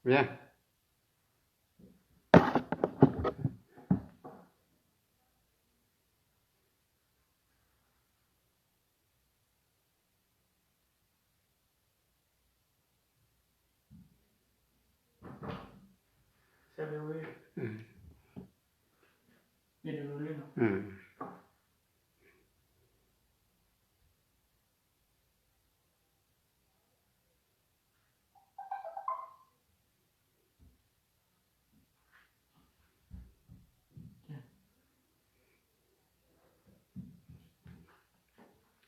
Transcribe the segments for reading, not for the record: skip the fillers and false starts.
Bien. C'est verrouillé. Il est déroulé, non?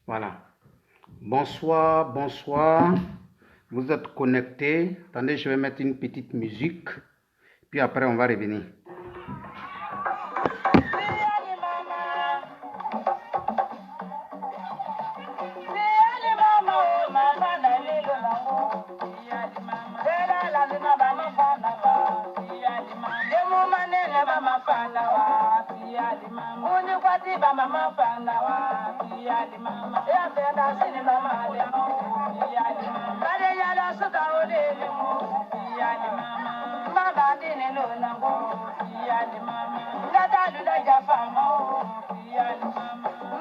Voilà. Bonsoir, bonsoir. Vous êtes connectés. Attendez, je vais mettre une petite musique. Puis après, on va revenir.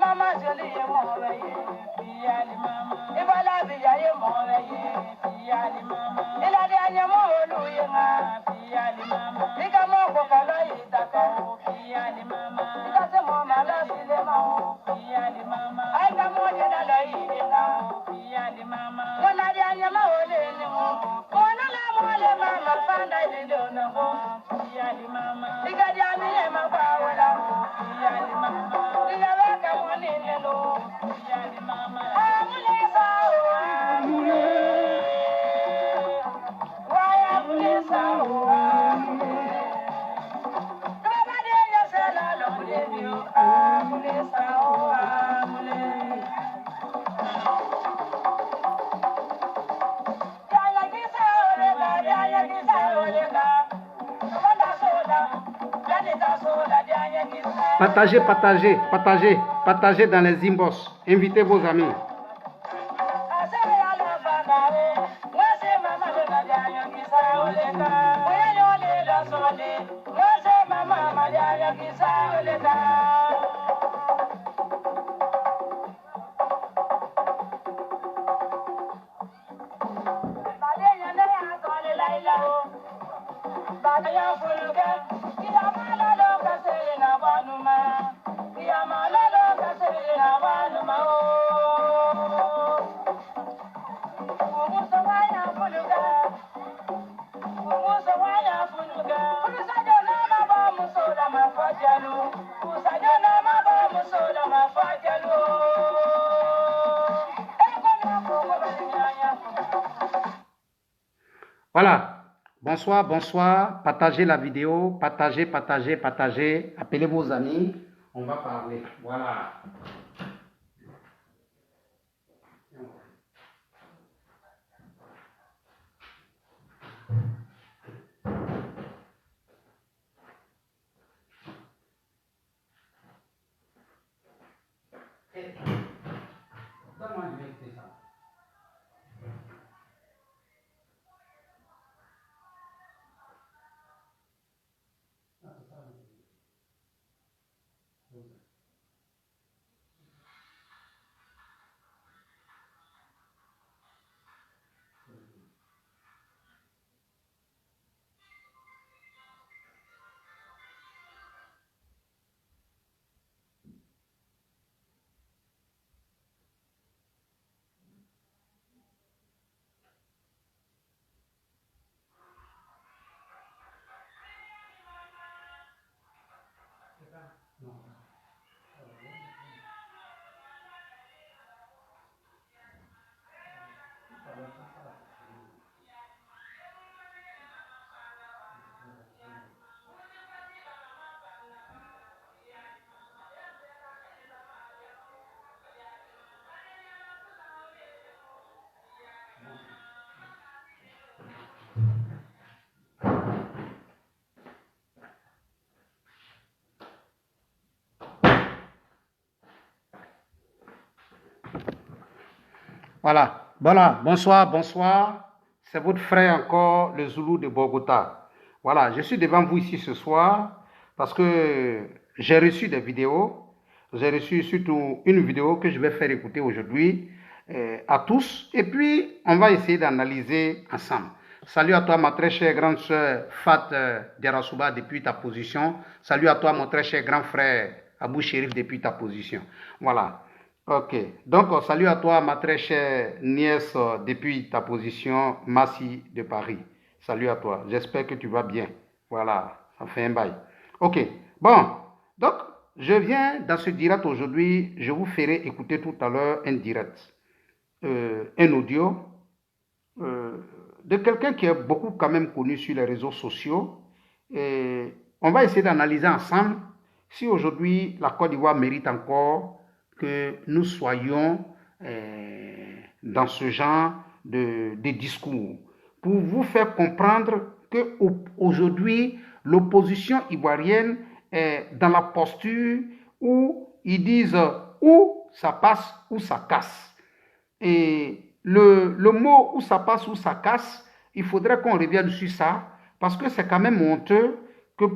Mama joli ye mɔgɔ ye, fiyali mama. Ibala bija ye mɔgɔ ye, fiyali mama. Iladiya ɲɛmɔgɔ olu ye nka, fiyali mama. I ka mɔ kɔkɔlɔ y'i ta kɛ, fiyali mama. I ka se mɔɔ ma la file ma, fiyali mama. A ka mɔ jɛnɛ dɔ y'i ye nka, fiyali mama. Iladiya ɲɛmɔgɔ olu ye nin ko, mɔna la mɔgɔ le mama fanda ye denw na ko, fiyali mama. I ka diya mi ye ma fa o la, fiyali mama. I ka bɛ ka mɔ ni ne lo, fiyali mama. Amule sa o amule, waya mule sa o amule. Nobody else say la lo mule bi o amule sa o amule. Yaya kisa o le ka, yaya kisa o le ka. Wanda soda, planeta soda, yaya kisa. Partagez, partagez, partagez, partagez dans les inbox. Invitez vos amis. Voilà. Bonsoir, bonsoir. Partagez la vidéo. Partagez, partagez, partagez. Appelez vos amis. On va parler. Voilà. Donne-moi une vérité, ça. Voilà. Voilà. Bonsoir, bonsoir. c'est votre frère encore, le Zoulou de Bogota. Voilà, je suis devant vous ici ce soir parce que j'ai reçu des vidéos. J'ai reçu surtout une vidéo que je vais faire écouter aujourd'hui à tous. Et puis, on va essayer d'analyser ensemble. Salut à toi, ma très chère grande sœur Fat Derasouba, depuis ta position. Salut à toi, mon très cher grand frère Abou Chérif, depuis ta position. Voilà. Ok. Donc, salut à toi, ma très chère nièce, depuis ta position, Massi de Paris. Salut à toi. J'espère que tu vas bien. Voilà. Ça fait un bail. Ok. Bon. Donc, je viens dans ce direct aujourd'hui. Je vous ferai écouter tout à l'heure un direct. Un audio. De quelqu'un qui est beaucoup quand même connu sur les réseaux sociaux. Et on va essayer d'analyser ensemble si aujourd'hui la Côte d'Ivoire mérite encore que nous soyons dans ce genre de discours pour vous faire comprendre qu'aujourd'hui l'opposition ivoirienne est dans la posture où ils disent ou ça passe ou ça casse. Et le mot où ça passe ou ça casse, il faudrait qu'on revienne sur ça parce que c'est quand même honteux que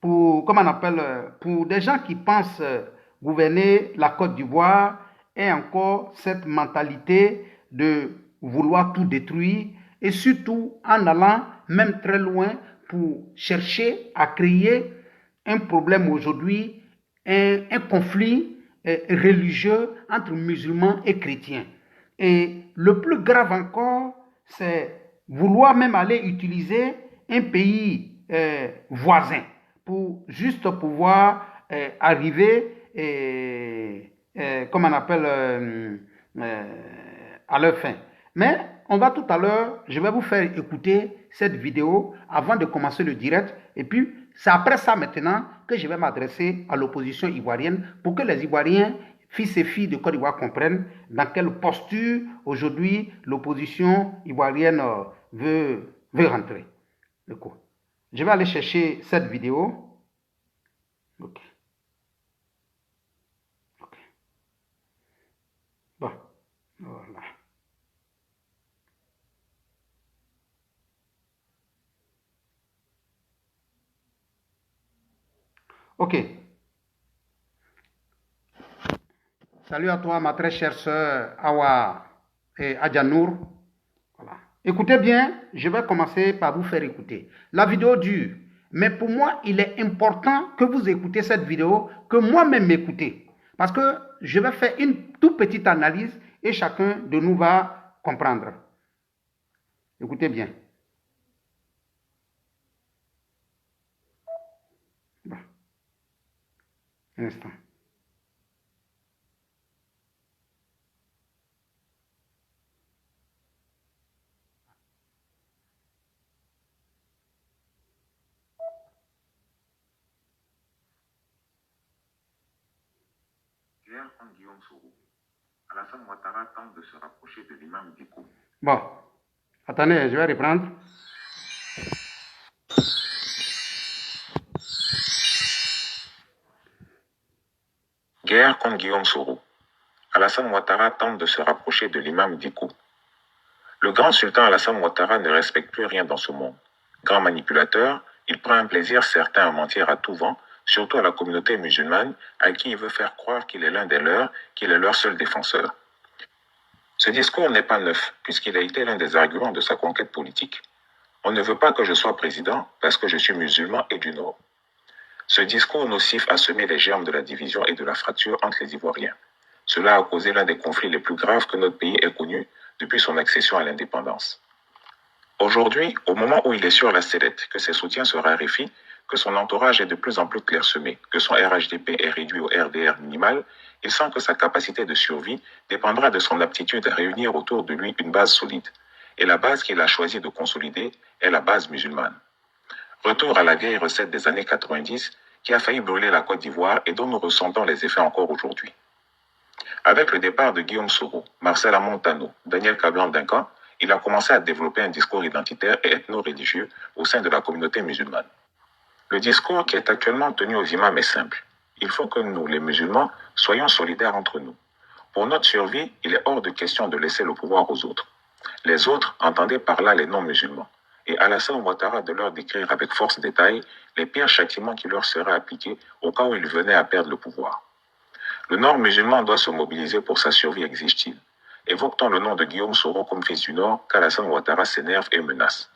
comment on appelle, pour des gens qui pensent gouverner la Côte d'Ivoire aient encore cette mentalité de vouloir tout détruire et surtout en allant même très loin pour chercher à créer un problème aujourd'hui, un conflit religieux entre musulmans et chrétiens. Et le plus grave encore, c'est vouloir même aller utiliser un pays voisin pour juste pouvoir arriver, comme on appelle, à leur fin. Mais on va tout à l'heure, je vais vous faire écouter cette vidéo avant de commencer le direct. Et puis, c'est après ça maintenant que je vais m'adresser à l'opposition ivoirienne pour que les Ivoiriens, fils et filles de Côte d'Ivoire, comprennent dans quelle posture aujourd'hui l'opposition ivoirienne veut rentrer. D'accord. Je vais aller chercher cette vidéo. Ok. Ok. Bon. Voilà. Ok. Salut à toi, ma très chère sœur Awa et Adjanour. Voilà. Écoutez bien, je vais commencer par vous faire écouter. La vidéo dure, mais pour moi, il est important que vous écoutez cette vidéo, que moi-même m'écoutez. Parce que je vais faire une toute petite analyse et chacun de nous va comprendre. Écoutez bien. Bon. Un instant. Guerre contre Guillaume Soro. Alassane Ouattara tente de se rapprocher de l'imam Diko. Bon, attendez, je vais reprendre. Guerre contre Guillaume Soro. Alassane Ouattara tente de se rapprocher de l'imam Diko. Le grand sultan Alassane Ouattara ne respecte plus rien dans ce monde. Grand manipulateur, il prend un plaisir certain à mentir à tout vent, surtout à la communauté musulmane, à qui il veut faire croire qu'il est l'un des leurs, qu'il est leur seul défenseur. Ce discours n'est pas neuf, puisqu'il a été l'un des arguments de sa conquête politique. On ne veut pas que je sois président parce que je suis musulman et du Nord. Ce discours nocif a semé les germes de la division et de la fracture entre les Ivoiriens. Cela a causé l'un des conflits les plus graves que notre pays ait connus depuis son accession à l'indépendance. Aujourd'hui, au moment où il est sur la sellette, que ses soutiens se raréfient, que son entourage est de plus en plus clairsemé, que son RHDP est réduit au RDR minimal, il sent que sa capacité de survie dépendra de son aptitude à réunir autour de lui une base solide. Et la base qu'il a choisi de consolider est la base musulmane. Retour à la vieille recette des années 90 qui a failli brûler la Côte d'Ivoire et dont nous ressentons les effets encore aujourd'hui. Avec le départ de Guillaume Soro, Marcel Amontano, Daniel Kablan-Duncan, il a commencé à développer un discours identitaire et ethno-religieux au sein de la communauté musulmane. Le discours qui est actuellement tenu aux imams est simple. Il faut que nous, les musulmans, soyons solidaires entre nous. Pour notre survie, il est hors de question de laisser le pouvoir aux autres. Les autres entendaient par là les non-musulmans, et Alassane Ouattara de leur décrire avec force détail les pires châtiments qui leur seraient appliqués au cas où ils venaient à perdre le pouvoir. Le Nord musulman doit se mobiliser pour sa survie, exige-t-il. Évoque-t-on le nom de Guillaume Soro comme fils du Nord, qu'Alassane Ouattara s'énerve et menace.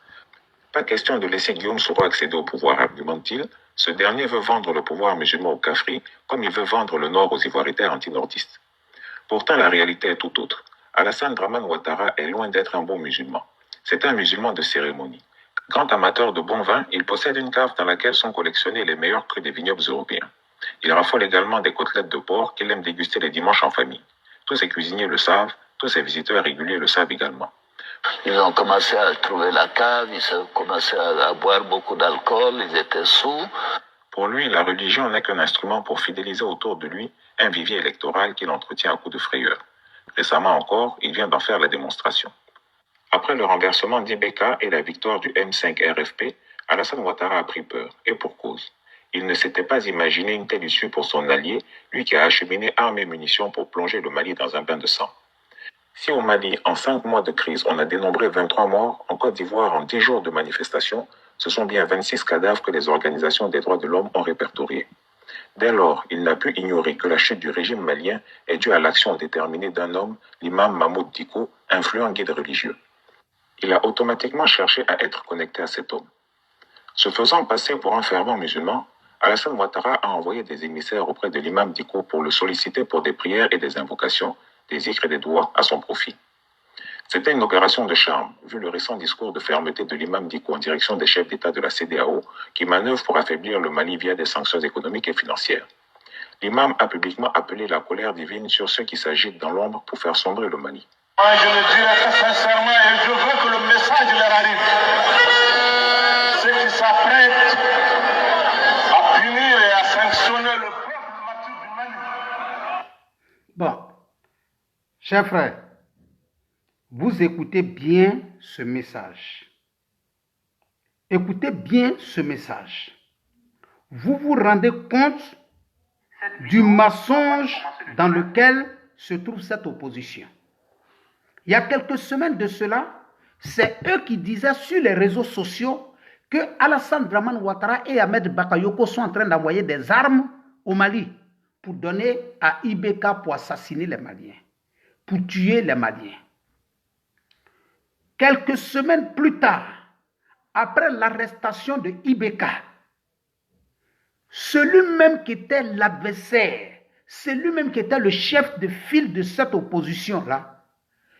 Pas question de laisser Guillaume Soro accéder au pouvoir, argumente-t-il. Ce dernier veut vendre le pouvoir musulman aux Kafri comme il veut vendre le Nord aux Ivoiritaires antinordistes. Pourtant, la réalité est tout autre. Alassane Draman Ouattara est loin d'être un bon musulman. C'est un musulman de cérémonie. Grand amateur de bon vin, il possède une cave dans laquelle sont collectionnés les meilleurs crus des vignobles européens. Il raffole également des côtelettes de porc qu'il aime déguster les dimanches en famille. Tous ses cuisiniers le savent, tous ses visiteurs réguliers le savent également. Ils ont commencé à trouver la cave, ils ont commencé à boire beaucoup d'alcool, ils étaient sous. Pour lui, la religion n'est qu'un instrument pour fidéliser autour de lui un vivier électoral qu'il entretient à coups de frayeur. Récemment encore, il vient d'en faire la démonstration. Après le renversement d'Ibeka et la victoire du M5 RFP, Alassane Ouattara a pris peur, et pour cause. Il ne s'était pas imaginé une telle issue pour son allié, lui qui a acheminé armes et munitions pour plonger le Mali dans un bain de sang. Si au Mali, en 5 mois de crise, on a dénombré 23 morts, en Côte d'Ivoire, en 10 jours de manifestations, ce sont bien 26 cadavres que les organisations des droits de l'homme ont répertoriés. Dès lors, il n'a pu ignorer que la chute du régime malien est due à l'action déterminée d'un homme, l'imam Mahmoud Dicko, influent guide religieux. Il a automatiquement cherché à être connecté à cet homme. Se faisant passer pour un fervent musulman, Alassane Ouattara a envoyé des émissaires auprès de l'imam Dicko pour le solliciter pour des prières et des invocations, des zikrs et des doigts à son profit. C'était une opération de charme, vu le récent discours de fermeté de l'imam Dicko en direction des chefs d'État de la CEDEAO, qui manœuvrent pour affaiblir le Mali via des sanctions économiques et financières. L'imam a publiquement appelé la colère divine sur ceux qui s'agitent dans l'ombre pour faire sombrer le Mali. Moi, je le dirais très sincèrement et je veux que le message leur arrive. Ceux qui s'apprêtent à punir et à sanctionner le peuple martyr du Mali. Bon, chers frères, vous écoutez bien ce message. Écoutez bien ce message. Vous vous rendez compte du mensonge dans lequel se trouve cette opposition. Il y a quelques semaines de cela, c'est eux qui disaient sur les réseaux sociaux que Alassane Draman Ouattara et Ahmed Bakayoko sont en train d'envoyer des armes au Mali pour donner à Ibeka pour assassiner les Maliens, pour tuer les Maliens. Quelques semaines plus tard, après l'arrestation de Ibeka, celui-même qui était l'adversaire, celui-même qui était le chef de file de cette opposition-là,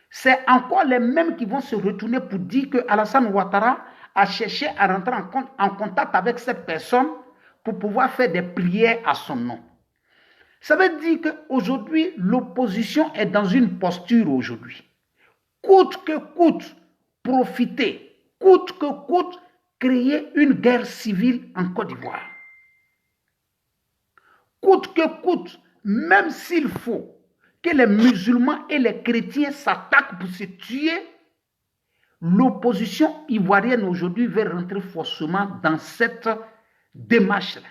c'est encore les mêmes qui vont se retourner pour dire que Alassane Ouattara a cherché à rentrer en contact avec cette personne pour pouvoir faire des prières à son nom. Ça veut dire qu'aujourd'hui, l'opposition est dans une posture aujourd'hui. Coûte que coûte, profiter, coûte que coûte, créer une guerre civile en Côte d'Ivoire. Coûte que coûte, même s'il faut que les musulmans et les chrétiens s'attaquent pour se tuer, l'opposition ivoirienne aujourd'hui veut rentrer forcément dans cette démarche-là.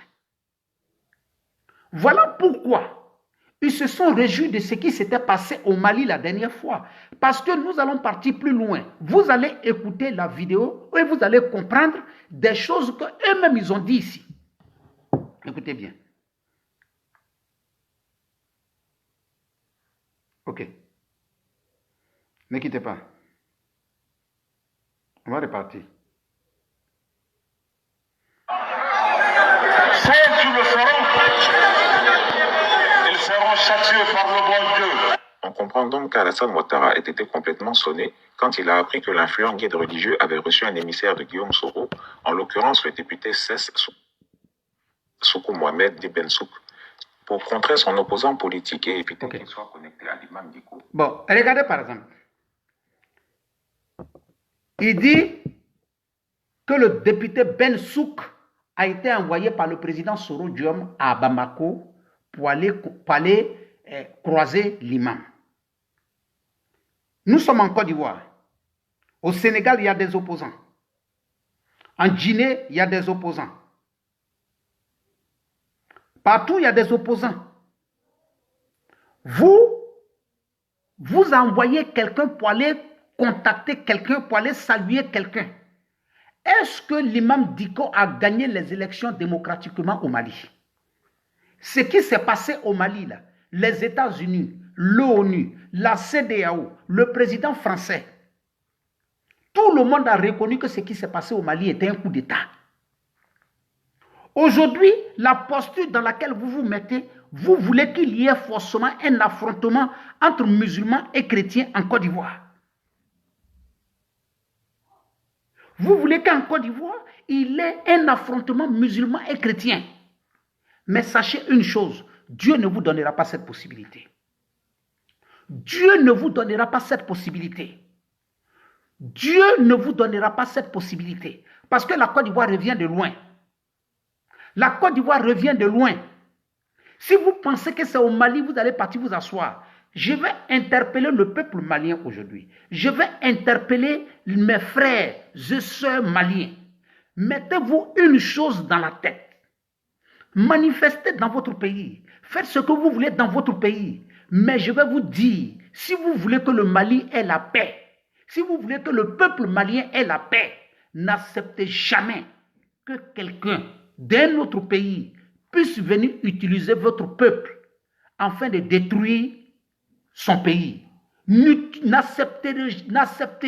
Voilà pourquoi ils se sont réjouis de ce qui s'était passé au Mali la dernière fois. Parce que nous allons partir plus loin. Vous allez écouter la vidéo et vous allez comprendre des choses qu'eux-mêmes ils ont dit ici. Écoutez bien. Ok. Ne quittez pas. On va repartir. Ceux qui le feront, ils seront châtiés par le bon Dieu. On comprend donc qu'Alassane Ouattara ait été complètement sonné quand il a appris que l'influent guide religieux avait reçu un émissaire de Guillaume Soro, en l'occurrence le député Cess Soukou Mohamed Ibn Souk, pour contrer son opposant politique et éviter qu'il soit connecté à l'imam Dicko. Bon, regardez par exemple. Il dit que le député Ben Souk a été envoyé par le président Soro Diom à Bamako pour aller croiser l'imam. Nous sommes en Côte d'Ivoire. Au Sénégal, il y a des opposants. En Guinée, il y a des opposants. Partout, il y a des opposants. Vous envoyez quelqu'un pour aller contacter quelqu'un, pour aller saluer quelqu'un. Est-ce que l'imam Dicko a gagné les élections démocratiquement au Mali? Ce qui s'est passé au Mali, là, les États-Unis, l'ONU, la CEDEAO, le président français, tout le monde a reconnu que ce qui s'est passé au Mali était un coup d'État. Aujourd'hui, la posture dans laquelle vous vous mettez, vous voulez qu'il y ait forcément un affrontement entre musulmans et chrétiens en Côte d'Ivoire. Vous voulez qu'en Côte d'Ivoire, il y ait un affrontement musulman et chrétien. Mais sachez une chose, Dieu ne vous donnera pas cette possibilité. Dieu ne vous donnera pas cette possibilité. Dieu ne vous donnera pas cette possibilité. Parce que la Côte d'Ivoire revient de loin. La Côte d'Ivoire revient de loin. Si vous pensez que c'est au Mali, vous allez partir vous asseoir. Je vais interpeller le peuple malien aujourd'hui. Je vais interpeller mes frères et sœurs maliens. Mettez-vous une chose dans la tête. Manifestez dans votre pays. Faites ce que vous voulez dans votre pays. Mais je vais vous dire, si vous voulez que le Mali ait la paix, si vous voulez que le peuple malien ait la paix, n'acceptez jamais que quelqu'un d'un autre pays puisse venir utiliser votre peuple afin de détruire son pays. N'acceptez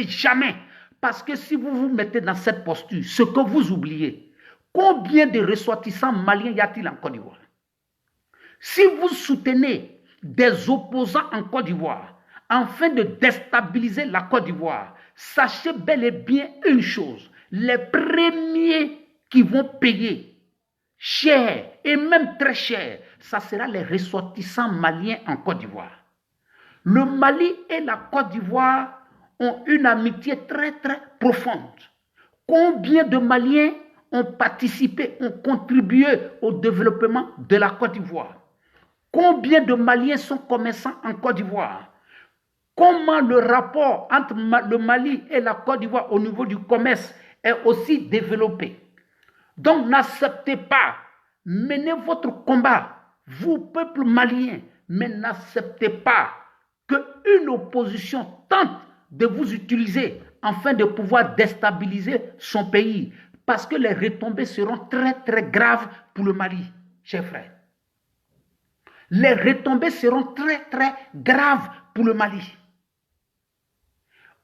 jamais, parce que si vous vous mettez dans cette posture, ce que vous oubliez, combien de ressortissants maliens y a-t-il en Côte d'Ivoire? Si vous soutenez des opposants en Côte d'Ivoire afin de déstabiliser la Côte d'Ivoire, sachez bel et bien une chose, les premiers qui vont payer cher et même très cher, ça sera les ressortissants maliens en Côte d'Ivoire. Le Mali et la Côte d'Ivoire ont une amitié très très profonde. Combien de Maliens ont participé, ont contribué au développement de la Côte d'Ivoire? Combien de Maliens sont commerçants en Côte d'Ivoire? Comment le rapport entre le Mali et la Côte d'Ivoire au niveau du commerce est aussi développé? Donc n'acceptez pas, menez votre combat, vous peuple malien, mais n'acceptez pas qu'une opposition tente de vous utiliser afin de pouvoir déstabiliser son pays, parce que les retombées seront très très graves pour le Mali, chers frères. Les retombées seront très très graves pour le Mali.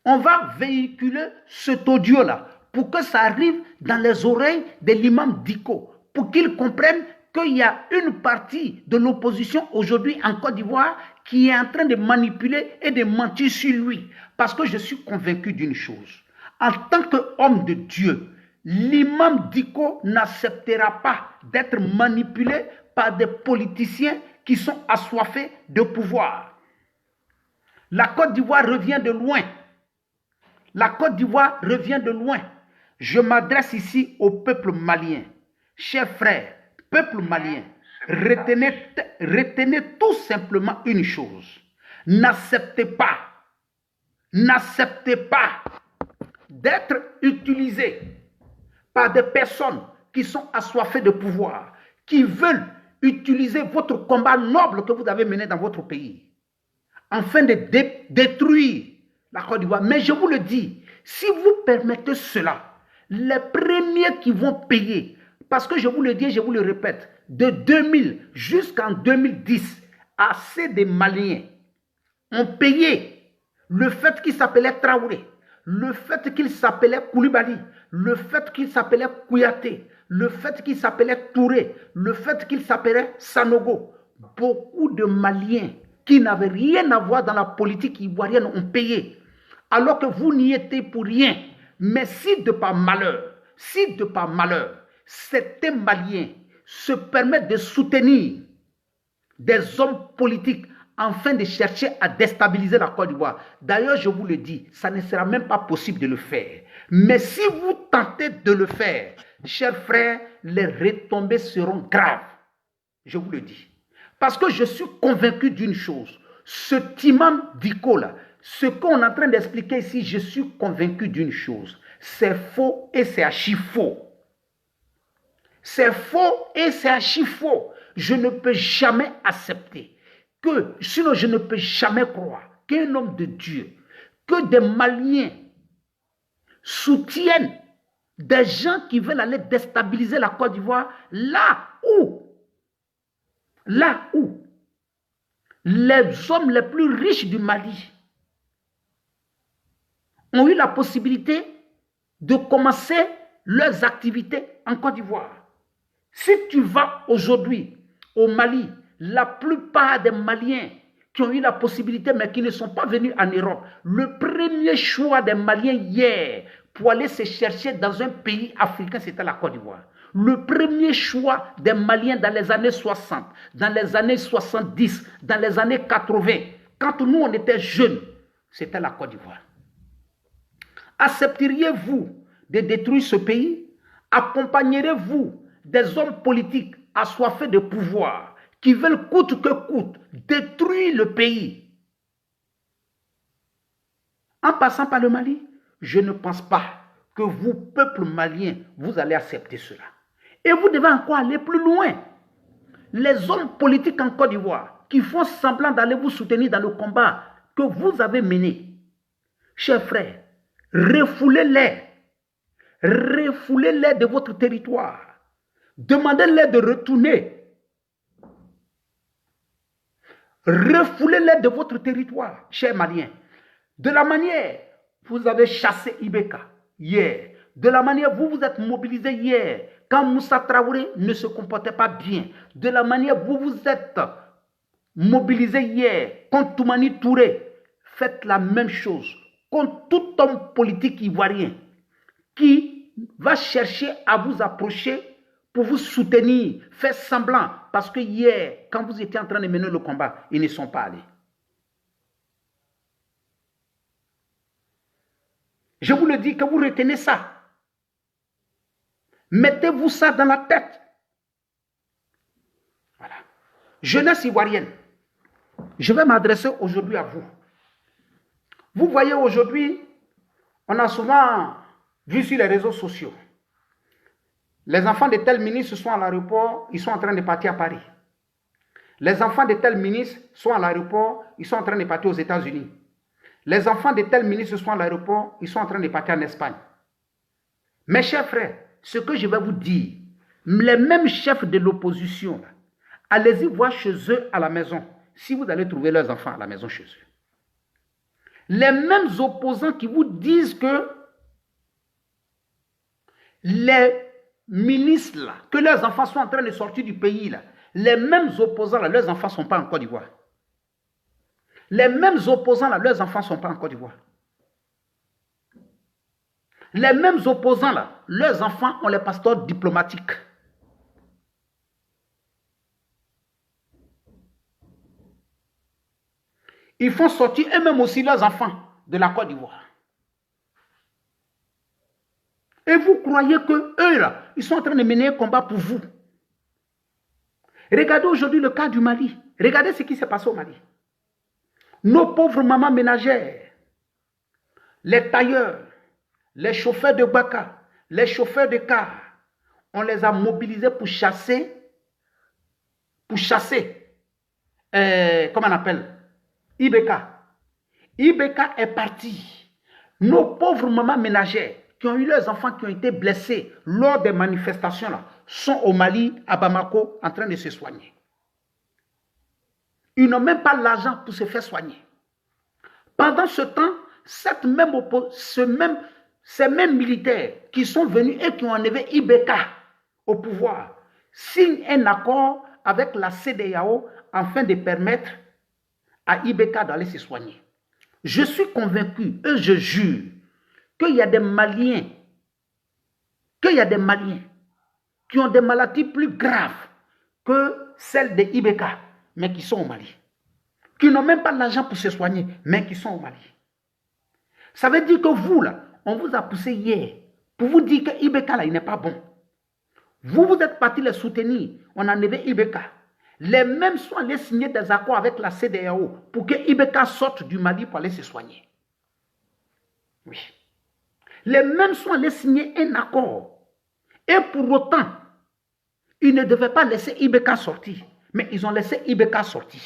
On va véhiculer cet audio-là pour que ça arrive dans les oreilles de l'imam Dicko, pour qu'il comprenne qu'il y a une partie de l'opposition aujourd'hui en Côte d'Ivoire qui est en train de manipuler et de mentir sur lui. Parce que je suis convaincu d'une chose. En tant qu'homme de Dieu, l'imam Dicko n'acceptera pas d'être manipulé par des politiciens qui sont assoiffés de pouvoir. La Côte d'Ivoire revient de loin. La Côte d'Ivoire revient de loin. Je m'adresse ici au peuple malien. Chers frères, peuple malien, retenez tout simplement une chose. N'acceptez pas d'être utilisé par des personnes qui sont assoiffées de pouvoir, qui veulent utiliser votre combat noble que vous avez mené dans votre pays, afin de détruire la Côte d'Ivoire. Mais je vous le dis, si vous permettez cela, les premiers qui vont payer, parce que je vous le dis et je vous le répète, de 2000 jusqu'en 2010, assez de Maliens ont payé le fait qu'il s'appelait Traoré, le fait qu'il s'appelait Koulibaly, le fait qu'il s'appelait Kouyaté, le fait qu'il s'appelait Touré, le fait qu'il s'appelait Sanogo. Beaucoup de Maliens qui n'avaient rien à voir dans la politique ivoirienne ont payé, alors que vous n'y étiez pour rien. Mais si de par malheur, certains Maliens se permettent de soutenir des hommes politiques afin de chercher à déstabiliser la Côte d'Ivoire. D'ailleurs, je vous le dis, ça ne sera même pas possible de le faire. Mais si vous tentez de le faire, chers frères, les retombées seront graves. Je vous le dis. Parce que je suis convaincu d'une chose. Ce imam Dicko là, ce qu'on est en train d'expliquer ici, je suis convaincu d'une chose. C'est faux et c'est archi faux. C'est faux et c'est archi faux. Je ne peux jamais accepter que, sinon je ne peux jamais croire qu'un homme de Dieu que des Maliens soutiennent des gens qui veulent aller déstabiliser la Côte d'Ivoire là où les hommes les plus riches du Mali ont eu la possibilité de commencer leurs activités en Côte d'Ivoire. Si tu vas aujourd'hui au Mali, la plupart des Maliens qui ont eu la possibilité mais qui ne sont pas venus en Europe, le premier choix des Maliens hier pour aller se chercher dans un pays africain, c'était la Côte d'Ivoire. Le premier choix des Maliens dans les années 60, dans les années 70, dans les années 80, quand nous on était jeunes, c'était la Côte d'Ivoire. Accepteriez-vous de détruire ce pays? Accompagnerez-vous des hommes politiques assoiffés de pouvoir qui veulent coûte que coûte détruire le pays en passant par le Mali? Je ne pense pas que vous, peuple malien, vous allez accepter cela. Et vous devez encore aller plus loin. Les hommes politiques en Côte d'Ivoire qui font semblant d'aller vous soutenir dans le combat que vous avez mené, chers frères, refoulez-les. Refoulez-les de votre territoire. Demandez-les de retourner. Refoulez-les de votre territoire, chers Maliens. De la manière, vous avez chassé Ibeka hier. De la manière, vous vous êtes mobilisés hier. Quand Moussa Traoré ne se comportait pas bien. De la manière, vous vous êtes mobilisés hier contre Toumani Touré. Faites la même chose contre tout homme politique ivoirien qui va chercher à vous approcher pour vous soutenir, faire semblant. Parce que hier, quand vous étiez en train de mener le combat, ils ne sont pas allés. Je vous le dis, que vous retenez ça. Mettez-vous ça dans la tête. Voilà. Jeunesse ivoirienne, je vais m'adresser aujourd'hui à vous. Vous voyez aujourd'hui, on a souvent vu sur les réseaux sociaux, les enfants de tel ministre sont à l'aéroport, ils sont en train de partir à Paris. Les enfants de tel ministre sont à l'aéroport, ils sont en train de partir aux États-Unis. Les enfants de tel ministre sont à l'aéroport, ils sont en train de partir en Espagne. Mes chers frères, ce que je vais vous dire, les mêmes chefs de l'opposition, allez-y voir chez eux à la maison, si vous allez trouver leurs enfants à la maison chez eux. Les mêmes opposants qui vous disent que les ministres, là, que leurs enfants sont en train de sortir du pays, là, les mêmes opposants, là, leurs enfants ne sont pas en Côte d'Ivoire. Les mêmes opposants, là, leurs enfants ne sont pas en Côte d'Ivoire. Les mêmes opposants, là, leurs enfants ont les passeports diplomatiques. Ils font sortir eux-mêmes aussi leurs enfants de la Côte d'Ivoire. Et vous croyez que eux, là, ils sont en train de mener un combat pour vous. Regardez aujourd'hui le cas du Mali. Regardez ce qui s'est passé au Mali. Nos pauvres mamans ménagères, les tailleurs, les chauffeurs de baka, les chauffeurs de car, on les a mobilisés pour chasser, comment on appelle, Ibeka. Ibeka est parti. Nos pauvres mamans ménagères qui ont eu leurs enfants qui ont été blessés lors des manifestations là, sont au Mali, à Bamako, en train de se soigner. Ils n'ont même pas l'argent pour se faire soigner. Pendant ce temps, ces mêmes militaires qui sont venus et qui ont enlevé Ibeka au pouvoir signent un accord avec la CEDEAO afin de permettre à Ibeka d'aller se soigner. Je suis convaincu et je jure qu'il y a des Maliens, qui ont des maladies plus graves que celles de Ibeka, mais qui sont au Mali. Qui n'ont même pas l'argent pour se soigner, mais qui sont au Mali. Ça veut dire que vous, là, on vous a poussé hier pour vous dire que Ibeka, là, il n'est pas bon. Vous êtes partis les soutenir. On a enlevé Ibeka. Les mêmes sont allés signer des accords avec la CEDEAO pour que Ibeka sorte du Mali pour aller se soigner. Oui. Les mêmes sont allés signer un accord. Et pour autant, ils ne devaient pas laisser Ibeka sortir. Mais ils ont laissé Ibeka sortir.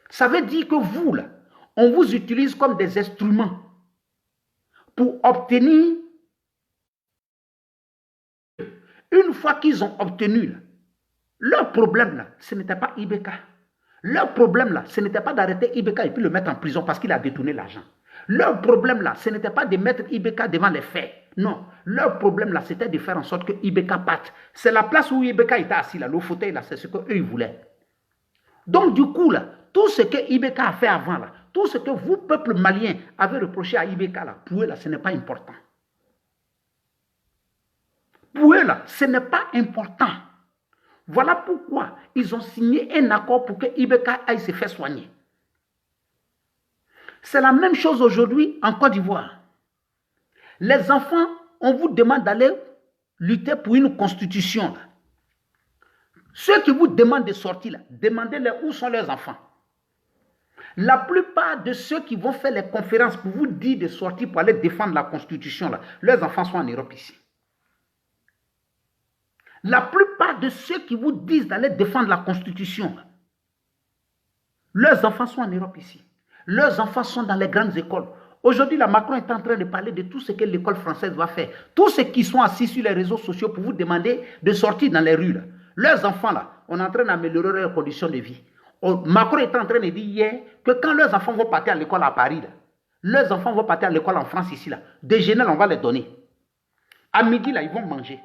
Ça veut dire que vous, là, on vous utilise comme des instruments pour obtenir. Une fois qu'ils ont obtenu, là, leur problème, là, ce n'était pas Ibeka. Leur problème, là, ce n'était pas d'arrêter Ibeka et puis le mettre en prison parce qu'il a détourné l'argent. Leur problème, là, ce n'était pas de mettre Ibeka devant les faits. Non. Leur problème, là, c'était de faire en sorte que Ibeka parte. C'est la place où Ibeka était assis, là, le fauteuil, là, c'est ce qu'eux, ils voulaient. Donc, du coup, là, tout ce que Ibeka a fait avant, là, tout ce que vous, peuple malien, avez reproché à Ibeka, là, pour eux, là, ce n'est pas important. Pour eux, là, ce n'est pas important. Voilà pourquoi ils ont signé un accord pour que Ibeka aille se faire soigner. C'est la même chose aujourd'hui en Côte d'Ivoire. Les enfants, on vous demande d'aller lutter pour une constitution. Là. Ceux qui vous demandent de sortir, là, demandez-leur où sont leurs enfants. La plupart de ceux qui vont faire les conférences pour vous dire de sortir pour aller défendre la constitution, là, leurs enfants sont en Europe ici. La plupart de ceux qui vous disent d'aller défendre la constitution, là, leurs enfants sont en Europe ici. Leurs enfants sont dans les grandes écoles. Aujourd'hui, la Macron est en train de parler de tout ce que l'école française va faire. Tous ceux qui sont assis sur les réseaux sociaux pour vous demander de sortir dans les rues, là, leurs enfants, là, on est en train d'améliorer leurs conditions de vie. Macron est en train de dire hier que quand leurs enfants vont partir à l'école à Paris, là, leurs enfants vont partir à l'école en France ici, là, déjeuner, on va les donner. À midi, là, ils vont manger.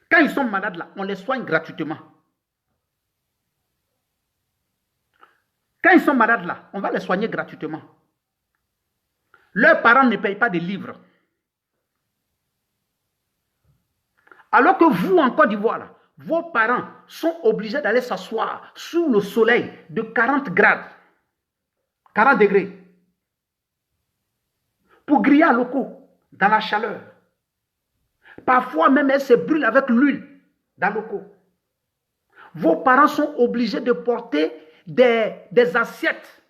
Quand ils sont malades, là, on les soigne gratuitement. Quand ils sont malades, là, on va les soigner gratuitement. Leurs parents ne payent pas de livres. Alors que vous, en Côte d'Ivoire, là, vos parents sont obligés d'aller s'asseoir sous le soleil de 40 grades, 40 degrés, pour griller à locaux, dans la chaleur. Parfois même, elles se brûlent avec l'huile dans locaux. Vos parents sont obligés de porter des assiettes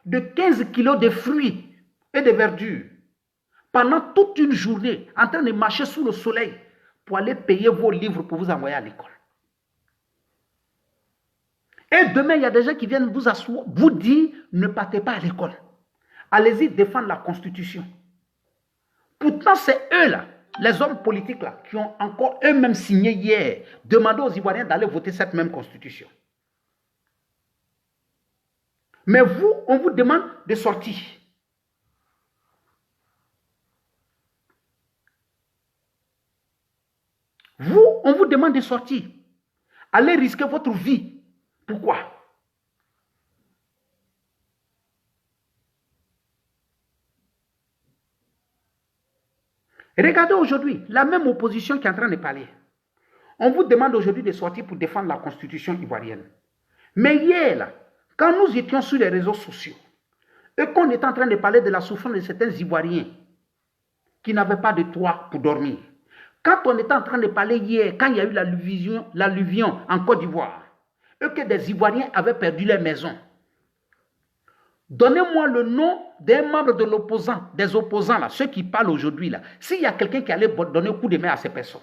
de 15 kilos de fruits et de verdure pendant toute une journée, en train de marcher sous le soleil pour aller payer vos livres pour vous envoyer à l'école. Et demain, il y a des gens qui viennent vous asseoir, vous dire, ne partez pas à l'école. Allez-y défendre la Constitution. Pourtant, c'est eux là, les hommes politiques là, qui ont encore eux-mêmes signé hier, demandé aux Ivoiriens d'aller voter cette même Constitution. Mais vous, on vous demande de sortir. Vous, on vous demande de sortir. Allez risquer votre vie. Pourquoi? Regardez aujourd'hui, la même opposition qui est en train de parler. On vous demande aujourd'hui de sortir pour défendre la constitution ivoirienne. Mais hier, là, quand nous étions sur les réseaux sociaux, et qu'on était en train de parler de la souffrance de certains Ivoiriens qui n'avaient pas de toit pour dormir, quand on était en train de parler hier, quand il y a eu l'alluvion en Côte d'Ivoire, et que des Ivoiriens avaient perdu leur maison, donnez-moi le nom d'un membre de l'opposant, des opposants, là, ceux qui parlent aujourd'hui, là. S'il y a quelqu'un qui allait donner un coup de main à ces personnes.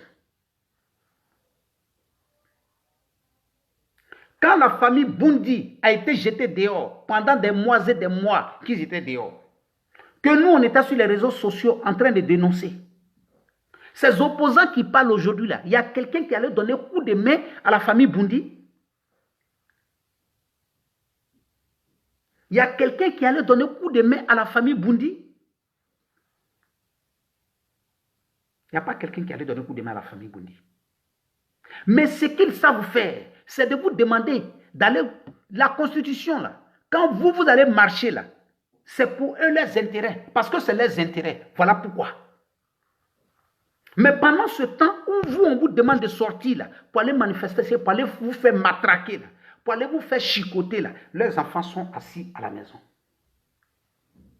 Quand la famille Boundi a été jetée dehors, pendant des mois et des mois qu'ils étaient dehors, que nous, on était sur les réseaux sociaux en train de dénoncer. Ces opposants qui parlent aujourd'hui, là, il y a quelqu'un qui allait donner un coup de main à la famille Boundi. Il y a quelqu'un qui allait donner un coup de main à la famille Boundi. Il n'y a pas quelqu'un qui allait donner un coup de main à la famille Boundi. Mais ce qu'ils savent faire, c'est de vous demander d'aller... La constitution, là, quand vous allez marcher, là, c'est pour eux leurs intérêts. Parce que c'est leurs intérêts. Voilà pourquoi. Mais pendant ce temps où vous, on vous demande de sortir, là, pour aller manifester, pour aller vous faire matraquer, là, pour aller vous faire chicoter, là, leurs enfants sont assis à la maison.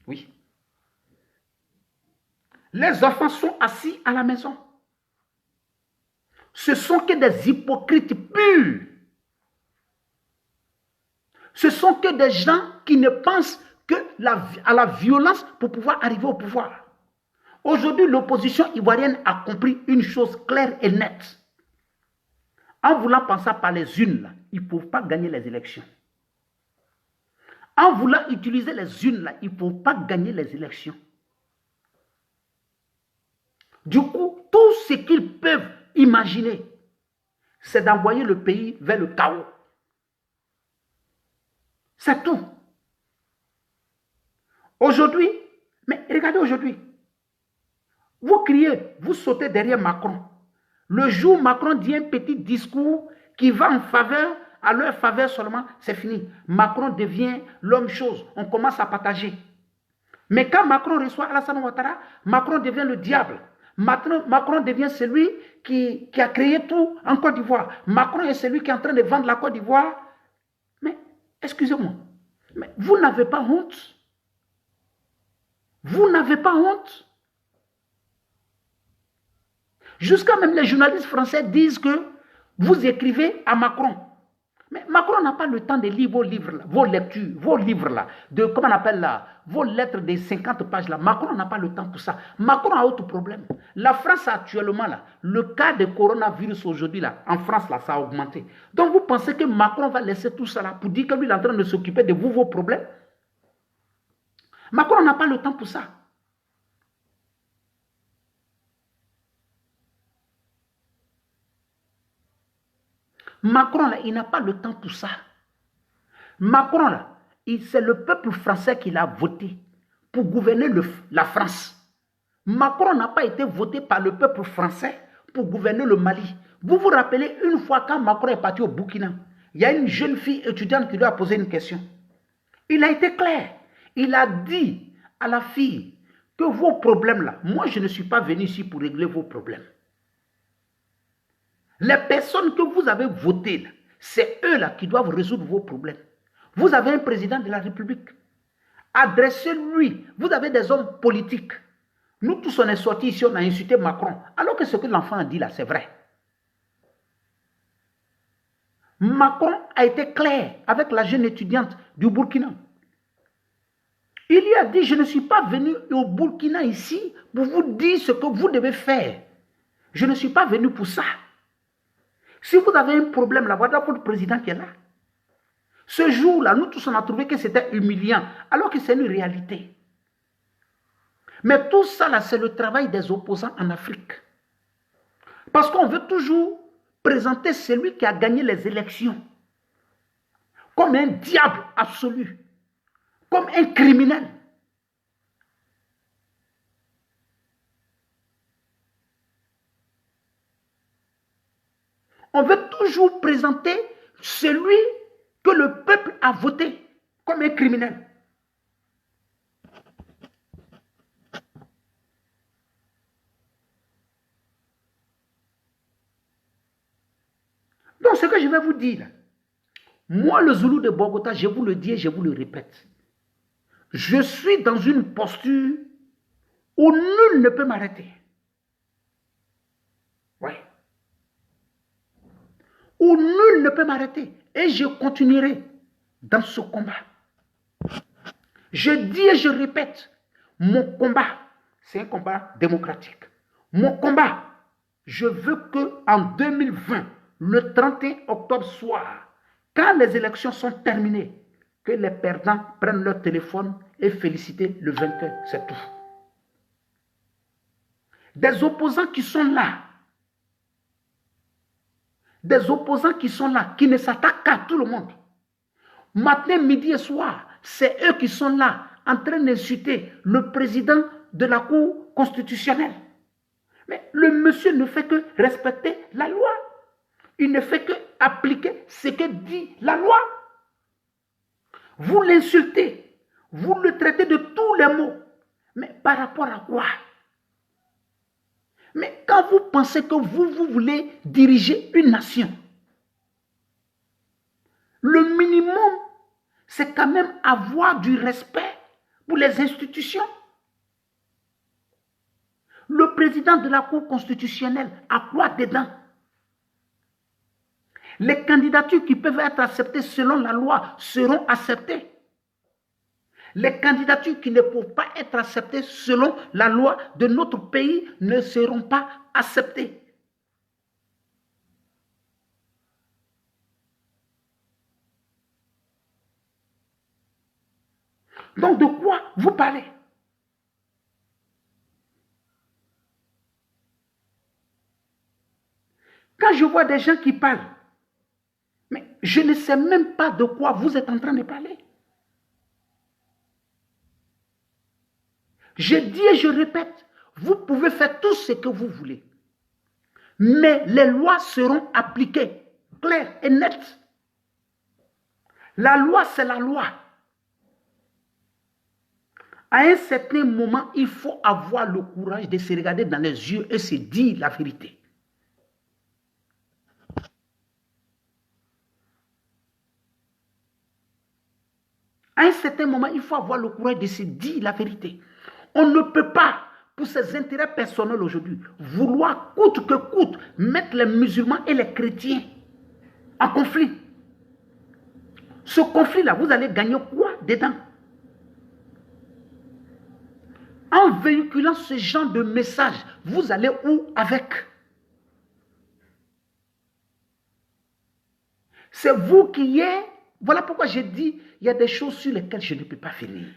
Oui. Les enfants sont assis à la maison. Ce sont que des hypocrites purs. Ce sont que des gens qui ne pensent qu'à la violence pour pouvoir arriver au pouvoir. Aujourd'hui, l'opposition ivoirienne a compris une chose claire et nette. En voulant passer par les urnes, ils ne peuvent pas gagner les élections. En voulant utiliser les urnes, là, il ne faut pas gagner les élections. Du coup, tout ce qu'ils peuvent imaginer, c'est d'envoyer le pays vers le chaos. C'est tout. Aujourd'hui, mais regardez aujourd'hui, vous criez, vous sautez derrière Macron. Le jour où Macron dit un petit discours qui va en faveur, à leur faveur seulement, c'est fini. Macron devient l'homme chose. On commence à partager. Mais quand Macron reçoit Alassane Ouattara, Macron devient le diable. Macron devient celui qui a créé tout en Côte d'Ivoire. Macron est celui qui est en train de vendre la Côte d'Ivoire. Mais, excusez-moi, mais vous n'avez pas honte? Vous n'avez pas honte? Jusqu'à même les journalistes français disent que vous écrivez à Macron. Mais Macron n'a pas le temps de lire vos livres, là, vos lectures, vos livres là, de comment on appelle là, vos lettres de 50 pages là. Macron n'a pas le temps pour ça. Macron a autre problème. La France actuellement là, le cas de coronavirus aujourd'hui là, en France là, ça a augmenté. Donc vous pensez que Macron va laisser tout ça là pour dire que lui il est en train de s'occuper de vous, vos problèmes? Macron n'a pas le temps pour ça. Macron, là, il n'a pas le temps pour ça. Macron, là, c'est le peuple français qui l'a voté pour gouverner la France. Macron n'a pas été voté par le peuple français pour gouverner le Mali. Vous vous rappelez, une fois quand Macron est parti au Burkina, il y a une jeune fille étudiante qui lui a posé une question. Il a été clair. Il a dit à la fille que vos problèmes là, moi je ne suis pas venu ici pour régler vos problèmes. Les personnes que vous avez votées, c'est eux là qui doivent résoudre vos problèmes. Vous avez un président de la République. Adressez-lui. Vous avez des hommes politiques. Nous tous on est sortis ici, on a insulté Macron. Alors que ce que l'enfant a dit là, c'est vrai. Macron a été clair avec la jeune étudiante du Burkina. Il lui a dit, je ne suis pas venu au Burkina ici pour vous dire ce que vous devez faire. Je ne suis pas venu pour ça. Si vous avez un problème là, voilà votre président qui est là. Ce jour-là, nous tous on a trouvé que c'était humiliant, alors que c'est une réalité. Mais tout ça là, c'est le travail des opposants en Afrique. Parce qu'on veut toujours présenter celui qui a gagné les élections comme un diable absolu, comme un criminel. On veut toujours présenter celui que le peuple a voté comme un criminel. Donc ce que je vais vous dire, là, moi le Zoulou de Bogota, je vous le dis et je vous le répète, je suis dans une posture où nul ne peut m'arrêter. Oui. Où nul ne peut m'arrêter. Et je continuerai dans ce combat. Je dis et je répète, mon combat, c'est un combat démocratique. Mon combat, je veux qu'en 2020, le 31 octobre soir, quand les élections sont terminées, que les perdants prennent leur téléphone et félicitent le vainqueur. C'est tout. Des opposants qui sont là, des opposants qui sont là, qui ne s'attaquent qu'à tout le monde. Matin, midi et soir, c'est eux qui sont là, en train d'insulter le président de la Cour constitutionnelle. Mais le monsieur ne fait que respecter la loi. Il ne fait que appliquer ce que dit la loi. Vous l'insultez, vous le traitez de tous les mots. Mais par rapport à quoi? Mais quand vous pensez que vous voulez diriger une nation, le minimum, c'est quand même avoir du respect pour les institutions. Le président de la Cour constitutionnelle a quoi dedans? Les candidatures qui peuvent être acceptées selon la loi seront acceptées. Les candidatures qui ne peuvent pas être acceptées selon la loi de notre pays ne seront pas acceptées. Donc de quoi vous parlez? Quand je vois des gens qui parlent, mais je ne sais même pas de quoi vous êtes en train de parler. Je dis et je répète, vous pouvez faire tout ce que vous voulez. Mais les lois seront appliquées, claires et nettes. La loi, c'est la loi. À un certain moment, il faut avoir le courage de se regarder dans les yeux et se dire la vérité. À un certain moment, il faut avoir le courage de se dire la vérité. On ne peut pas, pour ses intérêts personnels aujourd'hui, vouloir coûte que coûte mettre les musulmans et les chrétiens en conflit. Ce conflit-là, vous allez gagner quoi dedans? En véhiculant ce genre de message, vous allez où avec? C'est vous qui êtes. Voilà pourquoi j'ai dit, il y a des choses sur lesquelles je ne peux pas finir.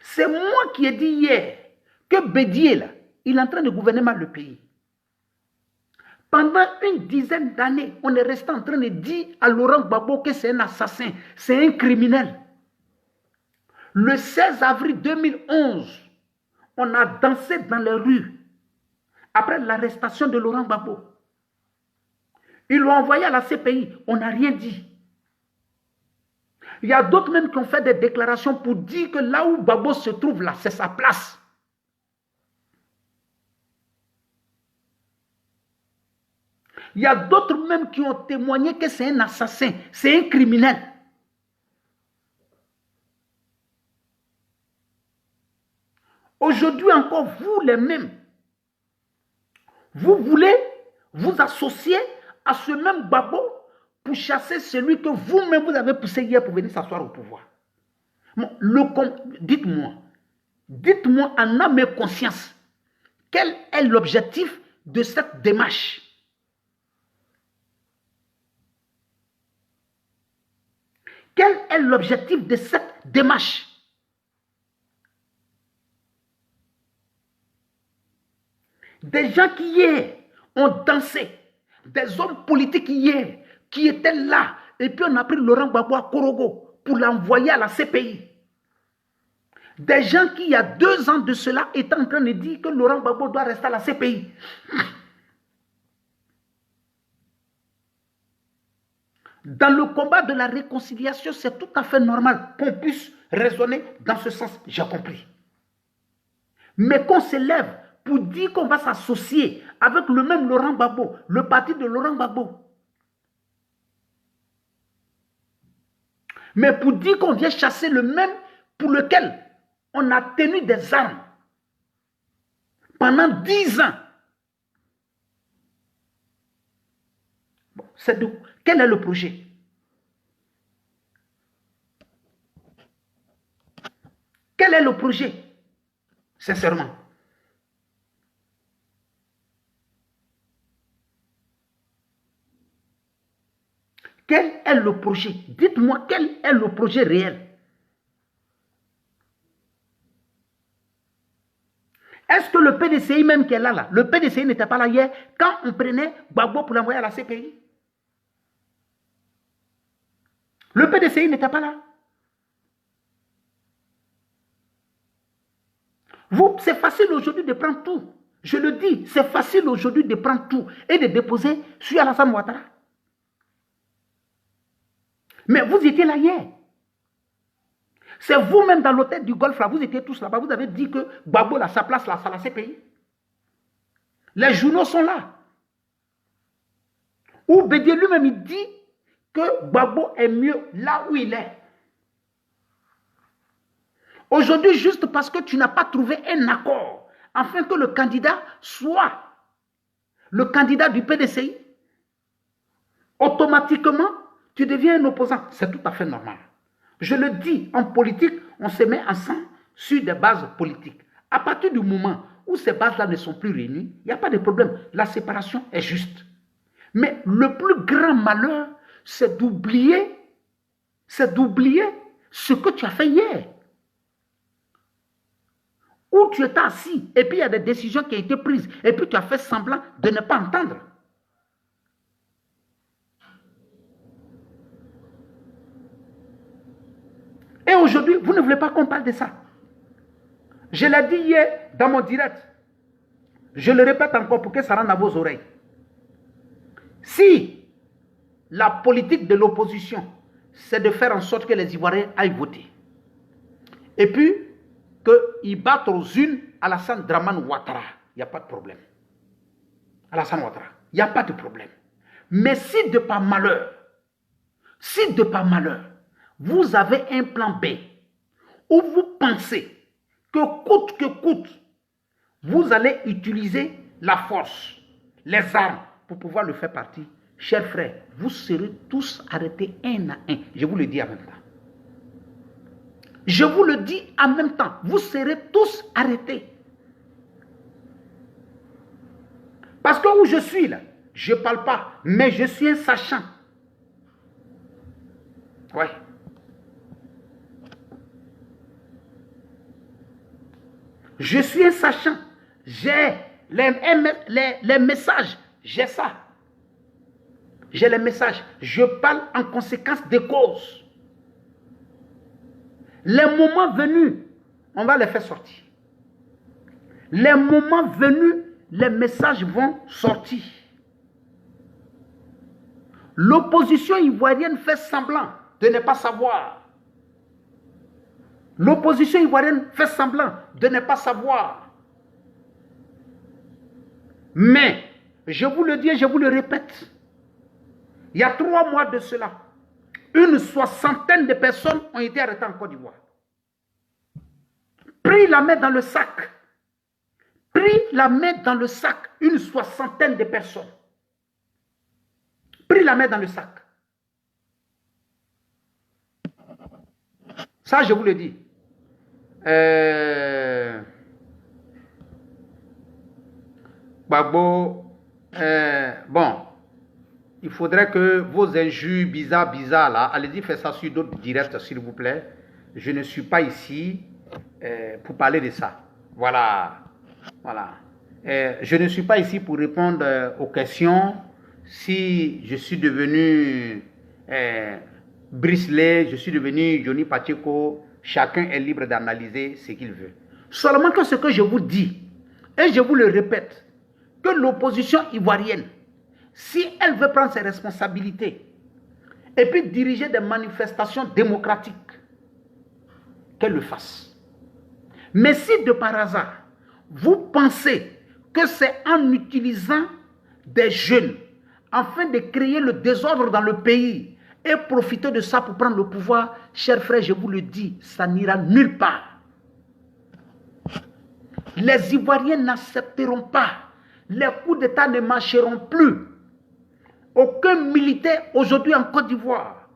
C'est moi qui ai dit hier que Bédié, là, il est en train de gouverner mal le pays. Pendant une dizaine d'années, on est resté en train de dire à Laurent Gbagbo que c'est un assassin, c'est un criminel. Le 16 avril 2011, on a dansé dans les rues après l'arrestation de Laurent Gbagbo. Ils l'ont envoyé à la CPI, on n'a rien dit. Il y a d'autres même qui ont fait des déclarations pour dire que là où Gbagbo se trouve là, c'est sa place. Il y a d'autres même qui ont témoigné que c'est un assassin, c'est un criminel. Aujourd'hui encore, vous les mêmes, vous voulez vous associer à ce même Gbagbo pour chasser celui que vous-même vous avez poussé hier pour venir s'asseoir au pouvoir. Bon, dites-moi en âme et conscience, quel est l'objectif de cette démarche? Quel est l'objectif de cette démarche? Des gens qui hier ont dansé, des hommes politiques hier qui étaient là, et puis on a pris Laurent Gbagbo à Korogo pour l'envoyer à la CPI. Des gens qui, il y a 2 ans de cela, étaient en train de dire que Laurent Gbagbo doit rester à la CPI. Dans le combat de la réconciliation, c'est tout à fait normal qu'on puisse raisonner dans ce sens. J'ai compris. Mais qu'on se lève pour dire qu'on va s'associer avec le même Laurent Gbagbo, le parti de Laurent Gbagbo. Mais pour dire qu'on vient chasser le même pour lequel on a tenu des armes pendant 10 ans. Bon, quel est le projet? Quel est le projet? Sincèrement. Quel est le projet? Dites-moi quel est le projet réel. Est-ce que le PDCI même qui est là, le PDCI n'était pas là hier quand on prenait Gbagbo pour l'envoyer à la CPI? Le PDCI n'était pas là. C'est facile aujourd'hui de prendre tout. Je le dis, c'est facile aujourd'hui de prendre tout et de déposer sur Alassane Ouattara. Mais vous étiez là hier. C'est vous-même dans l'hôtel du Golfe, là, vous étiez tous là-bas, vous avez dit que Gbagbo a sa place là, à la CPI. Les journaux sont là. Ou Bédié lui-même, il dit que Gbagbo est mieux là où il est. Aujourd'hui, juste parce que tu n'as pas trouvé un accord, afin que le candidat soit le candidat du PDCI, automatiquement, tu deviens un opposant. C'est tout à fait normal. Je le dis, en politique, on se met ensemble sur des bases politiques. À partir du moment où ces bases-là ne sont plus réunies, il n'y a pas de problème. La séparation est juste. Mais le plus grand malheur, c'est d'oublier ce que tu as fait hier. Où tu étais assis, et puis il y a des décisions qui ont été prises, et puis tu as fait semblant de ne pas entendre. Et aujourd'hui, vous ne voulez pas qu'on parle de ça. Je l'ai dit hier dans mon direct. Je le répète encore pour que ça rentre à vos oreilles. Si la politique de l'opposition, c'est de faire en sorte que les Ivoiriens aillent voter, et puis qu'ils battent aux unes Alassane Dramane Ouattara, il n'y a pas de problème. Alassane Ouattara, il n'y a pas de problème. Mais si de par malheur, vous avez un plan B, où vous pensez que coûte, vous allez utiliser la force, les armes, pour pouvoir le faire partie, chers frères, vous serez tous arrêtés un à un. Je vous le dis en même temps. Je vous le dis en même temps. Vous serez tous arrêtés. Parce que où je suis là, je ne parle pas, mais je suis un sachant. Oui. Je suis un sachant. J'ai les messages. J'ai ça. J'ai les messages. Je parle en conséquence des causes. Les moments venus, on va les faire sortir. Les moments venus, les messages vont sortir. L'opposition ivoirienne fait semblant de ne pas savoir. L'opposition ivoirienne fait semblant de ne pas savoir. Mais, je vous le dis et je vous le répète, il y a 3 mois de cela, une 60aine de personnes ont été arrêtées en Côte d'Ivoire. Pris la main dans le sac. Pris la main dans le sac. Une 60aine de personnes. Pris la main dans le sac. Ça, je vous le dis. Gbagbo, bon, il faudrait que vos injures bizarres là, allez-y faire ça sur d'autres directs, s'il vous plaît. Je ne suis pas ici pour parler de ça. Voilà. Voilà. Je ne suis pas ici pour répondre aux questions. Si je suis devenu Brice Lay, je suis devenu Johnny Pacheco, chacun est libre d'analyser ce qu'il veut. Seulement que ce que je vous dis, et je vous le répète, que l'opposition ivoirienne, si elle veut prendre ses responsabilités et puis diriger des manifestations démocratiques, qu'elle le fasse. Mais si de par hasard, vous pensez que c'est en utilisant des jeunes afin de créer le désordre dans le pays et profiter de ça pour prendre le pouvoir, chers frères, je vous le dis, ça n'ira nulle part. Les Ivoiriens n'accepteront pas. Les coups d'État ne marcheront plus. Aucun militaire aujourd'hui en Côte d'Ivoire,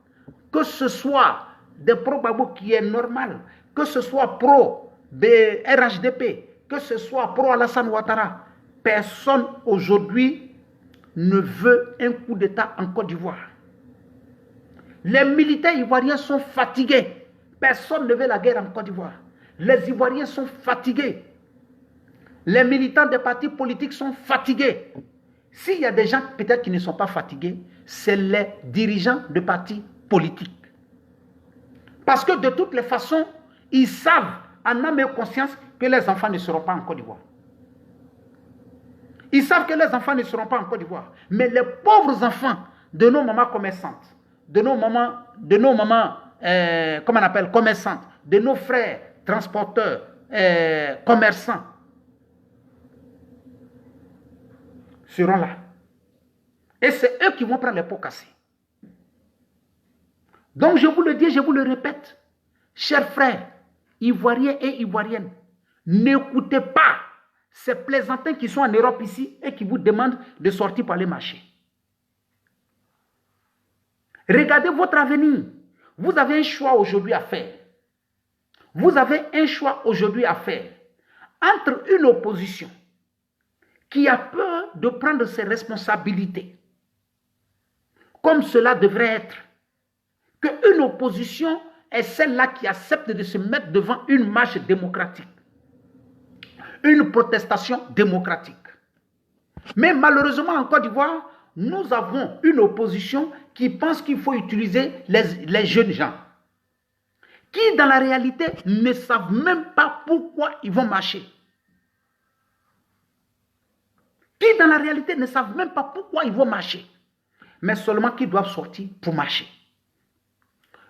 que ce soit des pro-Gbagbo qui est normal, que ce soit pro-RHDP, que ce soit pro-Alassane Ouattara, personne aujourd'hui ne veut un coup d'État en Côte d'Ivoire. Les militaires ivoiriens sont fatigués. Personne ne veut la guerre en Côte d'Ivoire. Les Ivoiriens sont fatigués. Les militants des partis politiques sont fatigués. S'il y a des gens peut-être qui ne sont pas fatigués, c'est les dirigeants de partis politiques. Parce que de toutes les façons, ils savent en âme et conscience que les enfants ne seront pas en Côte d'Ivoire. Ils savent que les enfants ne seront pas en Côte d'Ivoire. Mais les pauvres enfants de nos mamans commerçantes, de nos mamans comment on appelle, commerçantes, de nos frères transporteurs, commerçants, seront là. Et c'est eux qui vont prendre les pots cassés. Donc je vous le dis, je vous le répète, chers frères, Ivoiriens et Ivoiriennes, n'écoutez pas ces plaisantins qui sont en Europe ici et qui vous demandent de sortir par les marchés. Regardez votre avenir. Vous avez un choix aujourd'hui à faire. Vous avez un choix aujourd'hui à faire entre une opposition qui a peur de prendre ses responsabilités, comme cela devrait être, qu'une opposition est celle-là qui accepte de se mettre devant une marche démocratique, une protestation démocratique. Mais malheureusement, en Côte d'Ivoire, nous avons une opposition qui pense qu'il faut utiliser les jeunes gens, qui dans la réalité ne savent même pas pourquoi ils vont marcher. Qui dans la réalité ne savent même pas pourquoi ils vont marcher, mais seulement qu'ils doivent sortir pour marcher.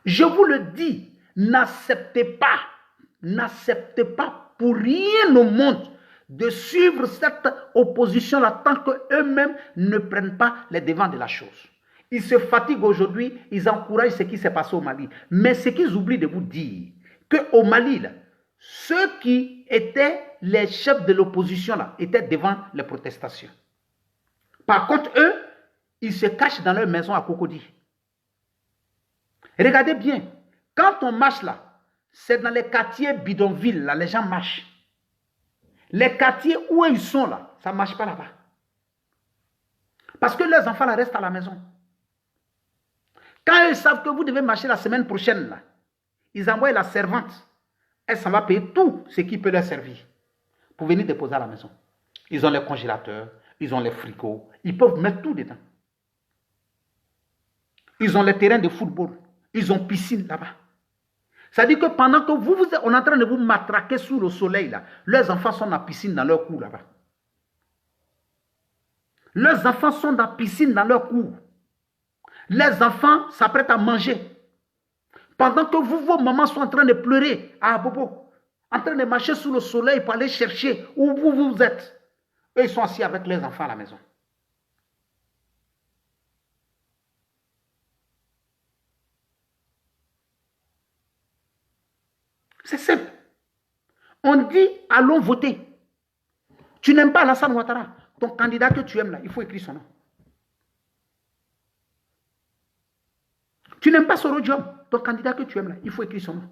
Je vous le dis, n'acceptez pas pour rien au monde de suivre cette opposition-là tant qu'eux-mêmes ne prennent pas les devants de la chose. Ils se fatiguent aujourd'hui, ils encouragent ce qui s'est passé au Mali. Mais ce qu'ils oublient de vous dire, qu'au Mali, là, ceux qui étaient les chefs de l'opposition là étaient devant les protestations. Par contre, eux, ils se cachent dans leur maison à Cocody. Regardez bien, quand on marche là, c'est dans les quartiers bidonvilles, là, les gens marchent. Les quartiers où ils sont là, ça ne marche pas là-bas. Parce que leurs enfants là, restent à la maison. Quand ils savent que vous devez marcher la semaine prochaine, là, ils envoient la servante. Elle s'en va payer tout ce qui peut leur servir pour venir déposer à la maison. Ils ont les congélateurs, ils ont les frigos, ils peuvent mettre tout dedans. Ils ont les terrains de football, ils ont piscine là-bas. C'est-à-dire que pendant que on est en train de vous matraquer sous le soleil, là, leurs enfants sont dans la piscine dans leur cour là-bas. Leurs enfants sont dans la piscine dans leur cour. Les enfants s'apprêtent à manger. Pendant que vos mamans sont en train de pleurer à Bobo, en train de marcher sous le soleil pour aller chercher où vous êtes. Eux, ils sont assis avec leurs enfants à la maison. C'est simple. On dit, allons voter. Tu n'aimes pas Alassane Ouattara. Ton candidat que tu aimes là, il faut écrire son nom. Tu n'aimes pas Soro Diom, ton candidat que tu aimes là, il faut écrire son nom.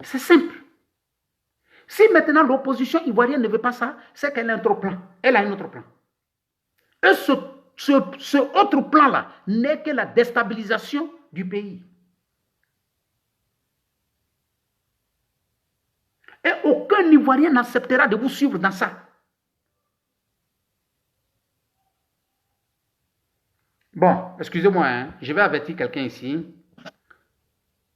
C'est simple. Si maintenant l'opposition ivoirienne ne veut pas ça, c'est qu'elle a un autre plan. Elle a un autre plan. Et ce autre plan-là n'est que la déstabilisation du pays. Et aucun Ivoirien n'acceptera de vous suivre dans ça. Bon, excusez-moi, hein, je vais avertir quelqu'un ici.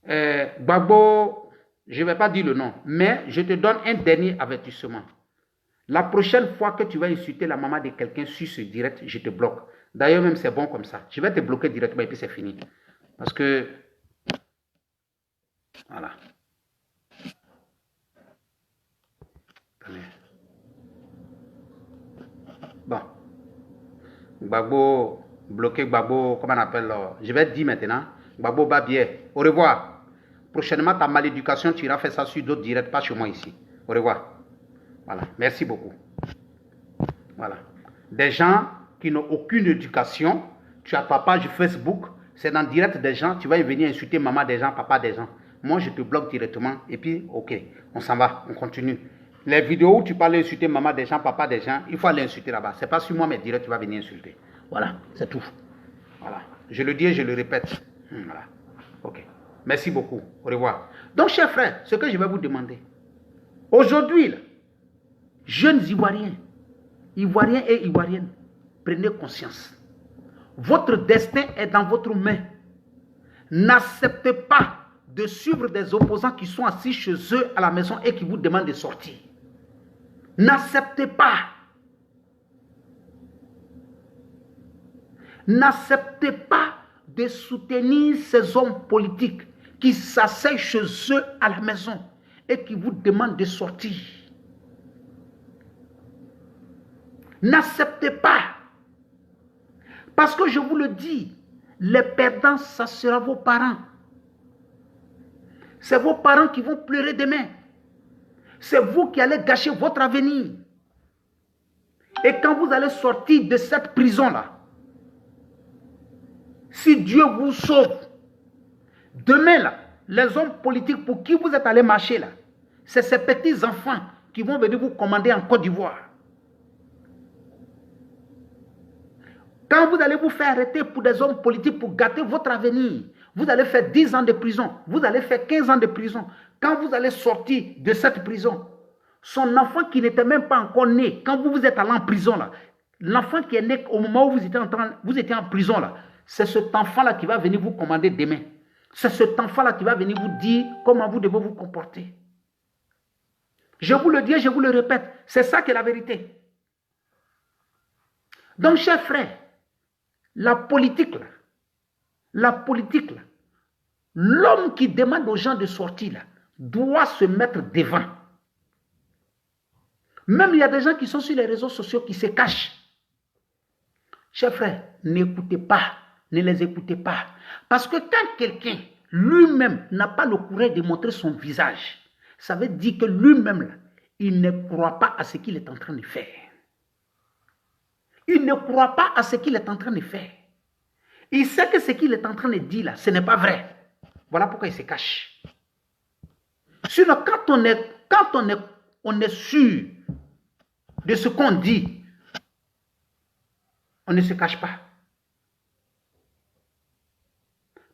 Gbagbo, je ne vais pas dire le nom, mais je te donne un dernier avertissement. La prochaine fois que tu vas insulter la maman de quelqu'un sur ce direct, je te bloque. D'ailleurs, même c'est bon comme ça. Je vais te bloquer directement et puis c'est fini. Parce que... Voilà. Bon. Gbagbo, bloqué Gbagbo, comment on appelle, je vais te dire maintenant, Gbagbo Babier, au revoir. Prochainement, ta maléducation, tu iras faire ça sur d'autres directs, pas chez moi ici. Au revoir. Voilà, merci beaucoup. Voilà. Des gens qui n'ont aucune éducation, tu as ta page Facebook, c'est dans le direct des gens, tu vas y venir insulter maman des gens, papa des gens. Moi, je te bloque directement et puis, ok, on s'en va, on continue. Les vidéos où tu parles insulter maman des gens, papa des gens, il faut aller insulter là-bas. Ce n'est pas sur moi, mais direct, tu vas venir insulter. Voilà, c'est tout. Voilà. Je le dis et je le répète. Voilà. Ok. Merci beaucoup. Au revoir. Donc, chers frères, ce que je vais vous demander. Aujourd'hui, jeunes Ivoiriens, Ivoiriens et Ivoiriennes, prenez conscience. Votre destin est dans votre main. N'acceptez pas de suivre des opposants qui sont assis chez eux à la maison et qui vous demandent de sortir. N'acceptez pas. N'acceptez pas de soutenir ces hommes politiques qui s'asseyent chez eux à la maison et qui vous demandent de sortir. N'acceptez pas. Parce que je vous le dis, les perdants, ça sera vos parents. C'est vos parents qui vont pleurer demain. C'est vous qui allez gâcher votre avenir. Et quand vous allez sortir de cette prison-là, si Dieu vous sauve, demain, là, les hommes politiques pour qui vous êtes allés marcher, là, c'est ces petits enfants qui vont venir vous commander en Côte d'Ivoire. Quand vous allez vous faire arrêter pour des hommes politiques pour gâter votre avenir, vous allez faire 10 ans de prison, vous allez faire 15 ans de prison. Quand vous allez sortir de cette prison, son enfant qui n'était même pas encore né, quand vous êtes allé en prison là, l'enfant qui est né au moment où vous étiez en prison là, c'est cet enfant-là qui va venir vous commander demain. C'est cet enfant-là qui va venir vous dire comment vous devez vous comporter. Je vous le dis et je vous le répète, c'est ça qui est la vérité. Donc, chers frères, la politique, l'homme qui demande aux gens de sortir là, doit se mettre devant. Même il y a des gens qui sont sur les réseaux sociaux qui se cachent. Chers frères, n'écoutez pas, ne les écoutez pas. Parce que quand quelqu'un lui-même n'a pas le courage de montrer son visage, ça veut dire que lui-même, il ne croit pas à ce qu'il est en train de faire. Il ne croit pas à ce qu'il est en train de faire. Il sait que ce qu'il est en train de dire là, ce n'est pas vrai. Voilà pourquoi il se cache. Sinon, quand on est sûr de ce qu'on dit, on ne se cache pas.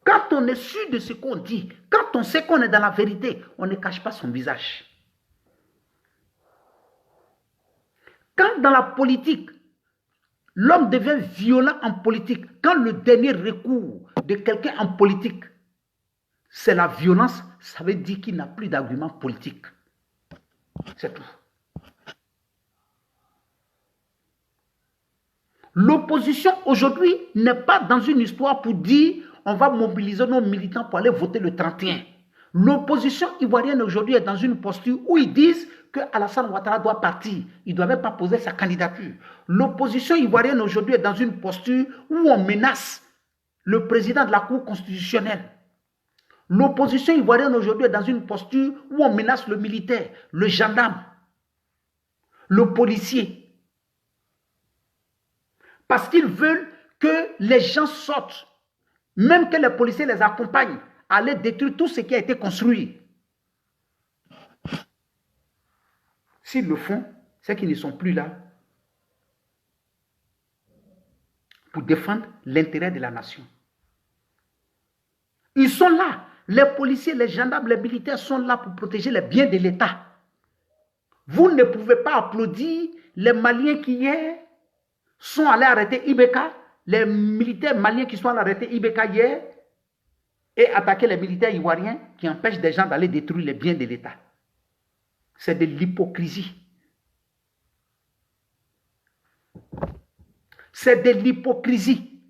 Quand on est sûr de ce qu'on dit, quand on sait qu'on est dans la vérité, on ne cache pas son visage. Quand dans la politique, l'homme devient violent en politique, quand le dernier recours de quelqu'un en politique, c'est la violence, ça veut dire qu'il n'a plus d'argument politique. C'est tout. L'opposition aujourd'hui n'est pas dans une histoire pour dire on va mobiliser nos militants pour aller voter le 31. L'opposition ivoirienne aujourd'hui est dans une posture où ils disent que Alassane Ouattara doit partir. Il ne doit même pas poser sa candidature. L'opposition ivoirienne aujourd'hui est dans une posture où on menace le président de la Cour constitutionnelle. L'opposition ivoirienne aujourd'hui est dans une posture où on menace le militaire, le gendarme, le policier. Parce qu'ils veulent que les gens sortent, même que les policiers les accompagnent, à aller détruire tout ce qui a été construit. S'ils le font, c'est qu'ils ne sont plus là pour défendre l'intérêt de la nation. Ils sont là. Les policiers, les gendarmes, les militaires sont là pour protéger les biens de l'État. Vous ne pouvez pas applaudir les Maliens qui hier sont allés arrêter Ibeka, les militaires maliens qui sont allés arrêter Ibeka hier et attaquer les militaires ivoiriens qui empêchent des gens d'aller détruire les biens de l'État. C'est de l'hypocrisie. C'est de l'hypocrisie.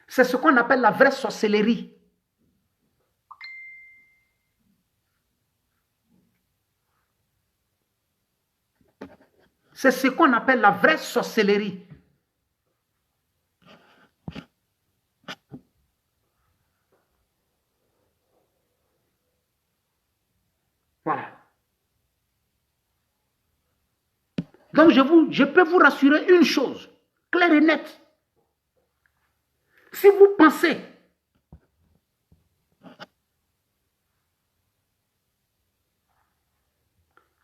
C'est ce qu'on appelle la vraie sorcellerie. C'est ce qu'on appelle la vraie sorcellerie. Voilà. Donc je peux vous rassurer une chose, claire et nette. Si vous pensez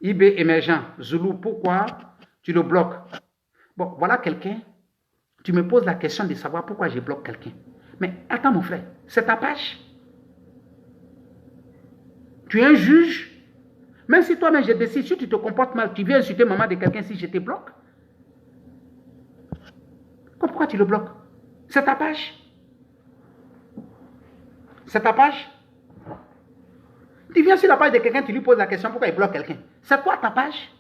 IB émergent, Zoulou, pourquoi tu le bloques? Bon, voilà quelqu'un, tu me poses la question de savoir pourquoi je bloque quelqu'un. Mais attends mon frère, c'est ta page. Tu es un juge. Même si toi-même je décide, si tu te comportes mal, tu viens insulter maman de quelqu'un si je te bloque. Pourquoi tu le bloques? C'est ta page. C'est ta page. Tu viens sur la page de quelqu'un, tu lui poses la question pourquoi il bloque quelqu'un. C'est quoi ta page?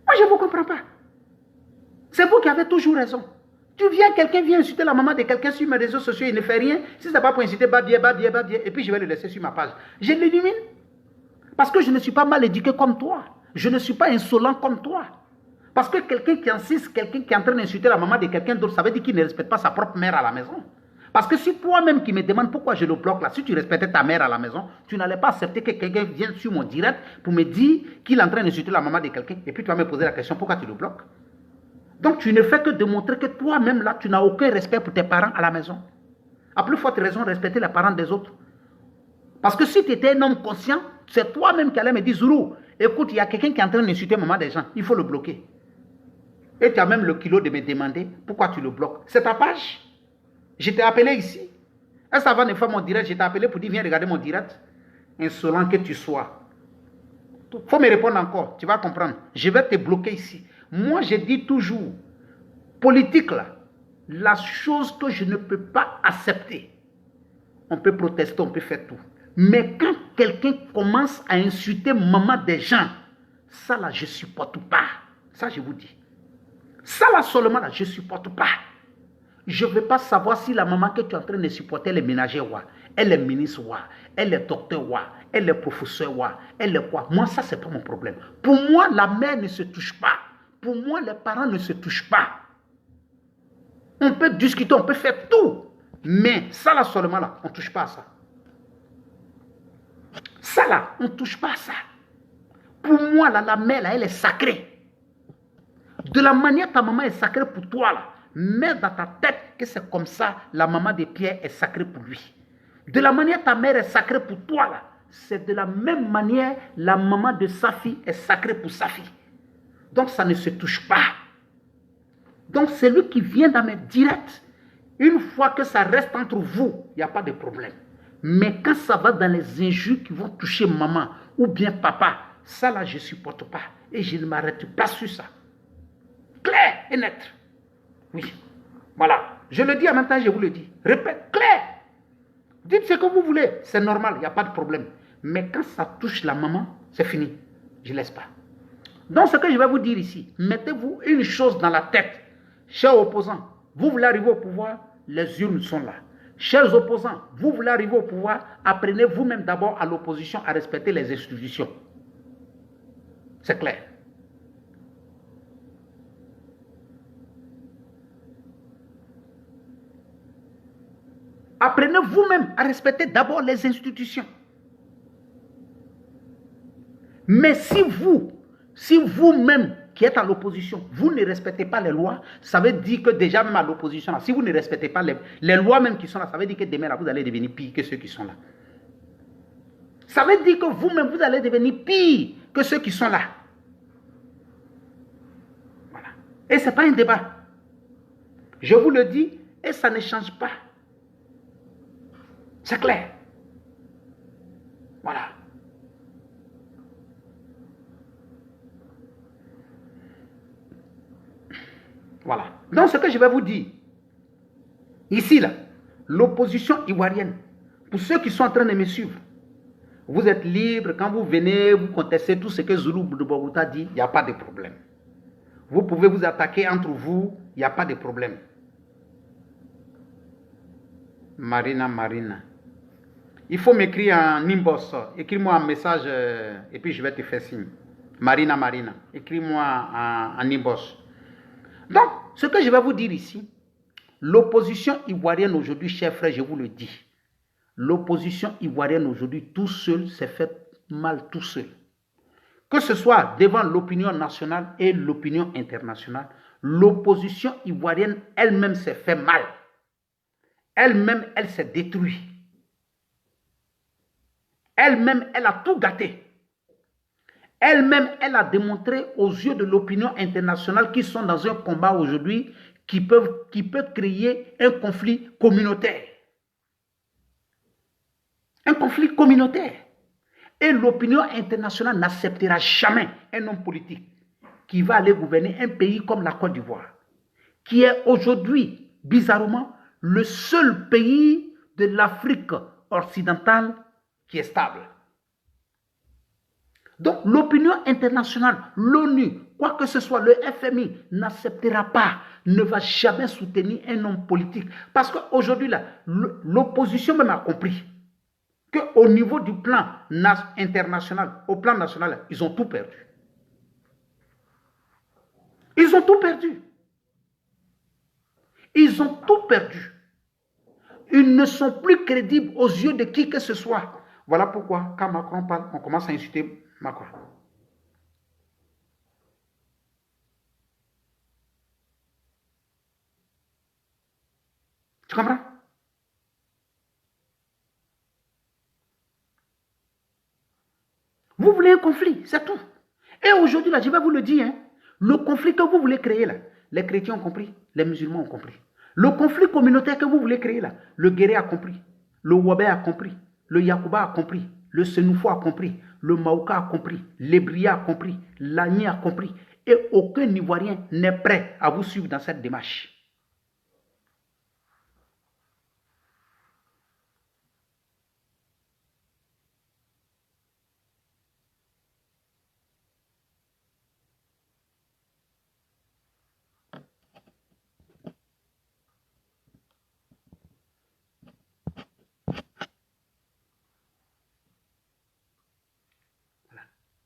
Moi, je ne vous comprends pas. C'est vous qui avez toujours raison. Tu viens, quelqu'un vient insulter la maman de quelqu'un sur mes réseaux sociaux, il ne fait rien. Si ce n'est pas pour insulter, Babier, et puis je vais le laisser sur ma page. Je l'élimine. Parce que je ne suis pas mal éduqué comme toi. Je ne suis pas insolent comme toi. Parce que quelqu'un qui insiste, quelqu'un qui est en train d'insulter la maman de quelqu'un d'autre, ça veut dire qu'il ne respecte pas sa propre mère à la maison. Parce que si toi-même qui me demandes pourquoi je le bloque là, si tu respectais ta mère à la maison, tu n'allais pas accepter que quelqu'un vienne sur mon direct pour me dire qu'il est en train d'insulter la maman de quelqu'un. Et puis tu vas me poser la question, pourquoi tu le bloques? Donc tu ne fais que démontrer que toi-même là, tu n'as aucun respect pour tes parents à la maison. À plus forte raison, respecter les parents des autres. Parce que si tu étais un homme conscient, c'est toi-même qui allais me dire, Zoulou, écoute, il y a quelqu'un qui est en train d'insulter maman des gens, il faut le bloquer. Et tu as même le kilo de me demander pourquoi tu le bloques. C'est ta page. Je t'ai appelé ici. Est-ce avant de faire mon direct, je t'ai appelé pour dire viens regarder mon direct. Insolent que tu sois. Il faut me répondre encore, tu vas comprendre. Je vais te bloquer ici. Moi, je dis toujours, politique là, la chose que je ne peux pas accepter. On peut protester, on peut faire tout. Mais quand quelqu'un commence à insulter maman des gens, ça là, je ne supporte pas. Ça, je vous dis. Ça là seulement, là, je ne supporte pas. Je ne veux pas savoir si la maman que tu es en train de supporter, elle est ménagère, elle est ministre, elle est docteur, elle est professeur, elle est quoi. Moi, ça, ce n'est pas mon problème. Pour moi, la mère ne se touche pas. Pour moi, les parents ne se touchent pas. On peut discuter, on peut faire tout. Mais ça là seulement, là, on ne touche pas à ça. Ça là, on ne touche pas à ça. Pour moi, là, la mère, là, elle est sacrée. De la manière ta maman est sacrée pour toi, là, mets dans ta tête que c'est comme ça, la maman de Pierre est sacrée pour lui. De la manière ta mère est sacrée pour toi, là, c'est de la même manière la maman de Safi est sacrée pour Safi. Donc ça ne se touche pas. Donc celui qui vient dans mes directs, une fois que ça reste entre vous, il n'y a pas de problème. Mais quand ça va dans les injures qui vont toucher maman ou bien papa, ça là je ne supporte pas. Et je ne m'arrête pas sur ça. Clair et net. Oui. Voilà. Je le dis en même temps, je vous le dis. Répète, clair. Dites ce que vous voulez. C'est normal, il n'y a pas de problème. Mais quand ça touche la maman, c'est fini. Je ne laisse pas. Donc ce que je vais vous dire ici, mettez-vous une chose dans la tête. Chers opposants, vous voulez arriver au pouvoir, les urnes sont là. Chers opposants, vous voulez arriver au pouvoir, apprenez vous-même d'abord à l'opposition à respecter les institutions. C'est clair. Apprenez vous-même à respecter d'abord les institutions. Mais si vous-même qui êtes à l'opposition, vous ne respectez pas les lois, ça veut dire que déjà même à l'opposition, si vous ne respectez pas les lois même qui sont là, ça veut dire que demain là, vous allez devenir pire que ceux qui sont là. Ça veut dire que vous-même, vous allez devenir pire que ceux qui sont là. Voilà. Et ce n'est pas un débat. Je vous le dis, et ça ne change pas. C'est clair. Voilà. Voilà. Donc, ce que je vais vous dire, ici, là, l'opposition ivoirienne, pour ceux qui sont en train de me suivre, vous êtes libre, quand vous venez, vous contestez tout ce que Zulu de Bogota dit, il n'y a pas de problème. Vous pouvez vous attaquer entre vous, il n'y a pas de problème. Marina. Il faut m'écrire en inbox, écris-moi un message et puis je vais te faire signe. Marina, écris-moi en inbox. Donc, ce que je vais vous dire ici, l'opposition ivoirienne aujourd'hui, chers frères, je vous le dis, l'opposition ivoirienne aujourd'hui, tout seul, s'est fait mal tout seul. Que ce soit devant l'opinion nationale et l'opinion internationale, l'opposition ivoirienne elle-même s'est fait mal. Elle-même, elle s'est détruite. Elle-même, elle a tout gâté. Elle-même, elle a démontré aux yeux de l'opinion internationale qu'ils sont dans un combat aujourd'hui qui peut créer un conflit communautaire. Un conflit communautaire. Et l'opinion internationale n'acceptera jamais un homme politique qui va aller gouverner un pays comme la Côte d'Ivoire, qui est aujourd'hui, bizarrement, le seul pays de l'Afrique occidentale qui est stable. Donc l'opinion internationale, l'ONU, quoi que ce soit, le FMI, n'acceptera pas, ne va jamais soutenir un homme politique. Parce qu'aujourd'hui, l'opposition même a compris qu'au niveau du plan international, au plan national, ils ont tout perdu. Ils ont tout perdu. Ils ont tout perdu. Ils ne sont plus crédibles aux yeux de qui que ce soit. Voilà pourquoi, quand Macron parle, on commence à insulter Macron. Tu comprends? Vous voulez un conflit, c'est tout. Et aujourd'hui, là, je vais vous le dire, hein, le conflit que vous voulez créer, là, les chrétiens ont compris, les musulmans ont compris. Le conflit communautaire que vous voulez créer, là, le Guéré a compris, le Wabé a compris, le Yakuba a compris, le Senoufo a compris, le Maouka a compris, l'Ebria a compris, l'Agni a compris. Et aucun Ivoirien n'est prêt à vous suivre dans cette démarche.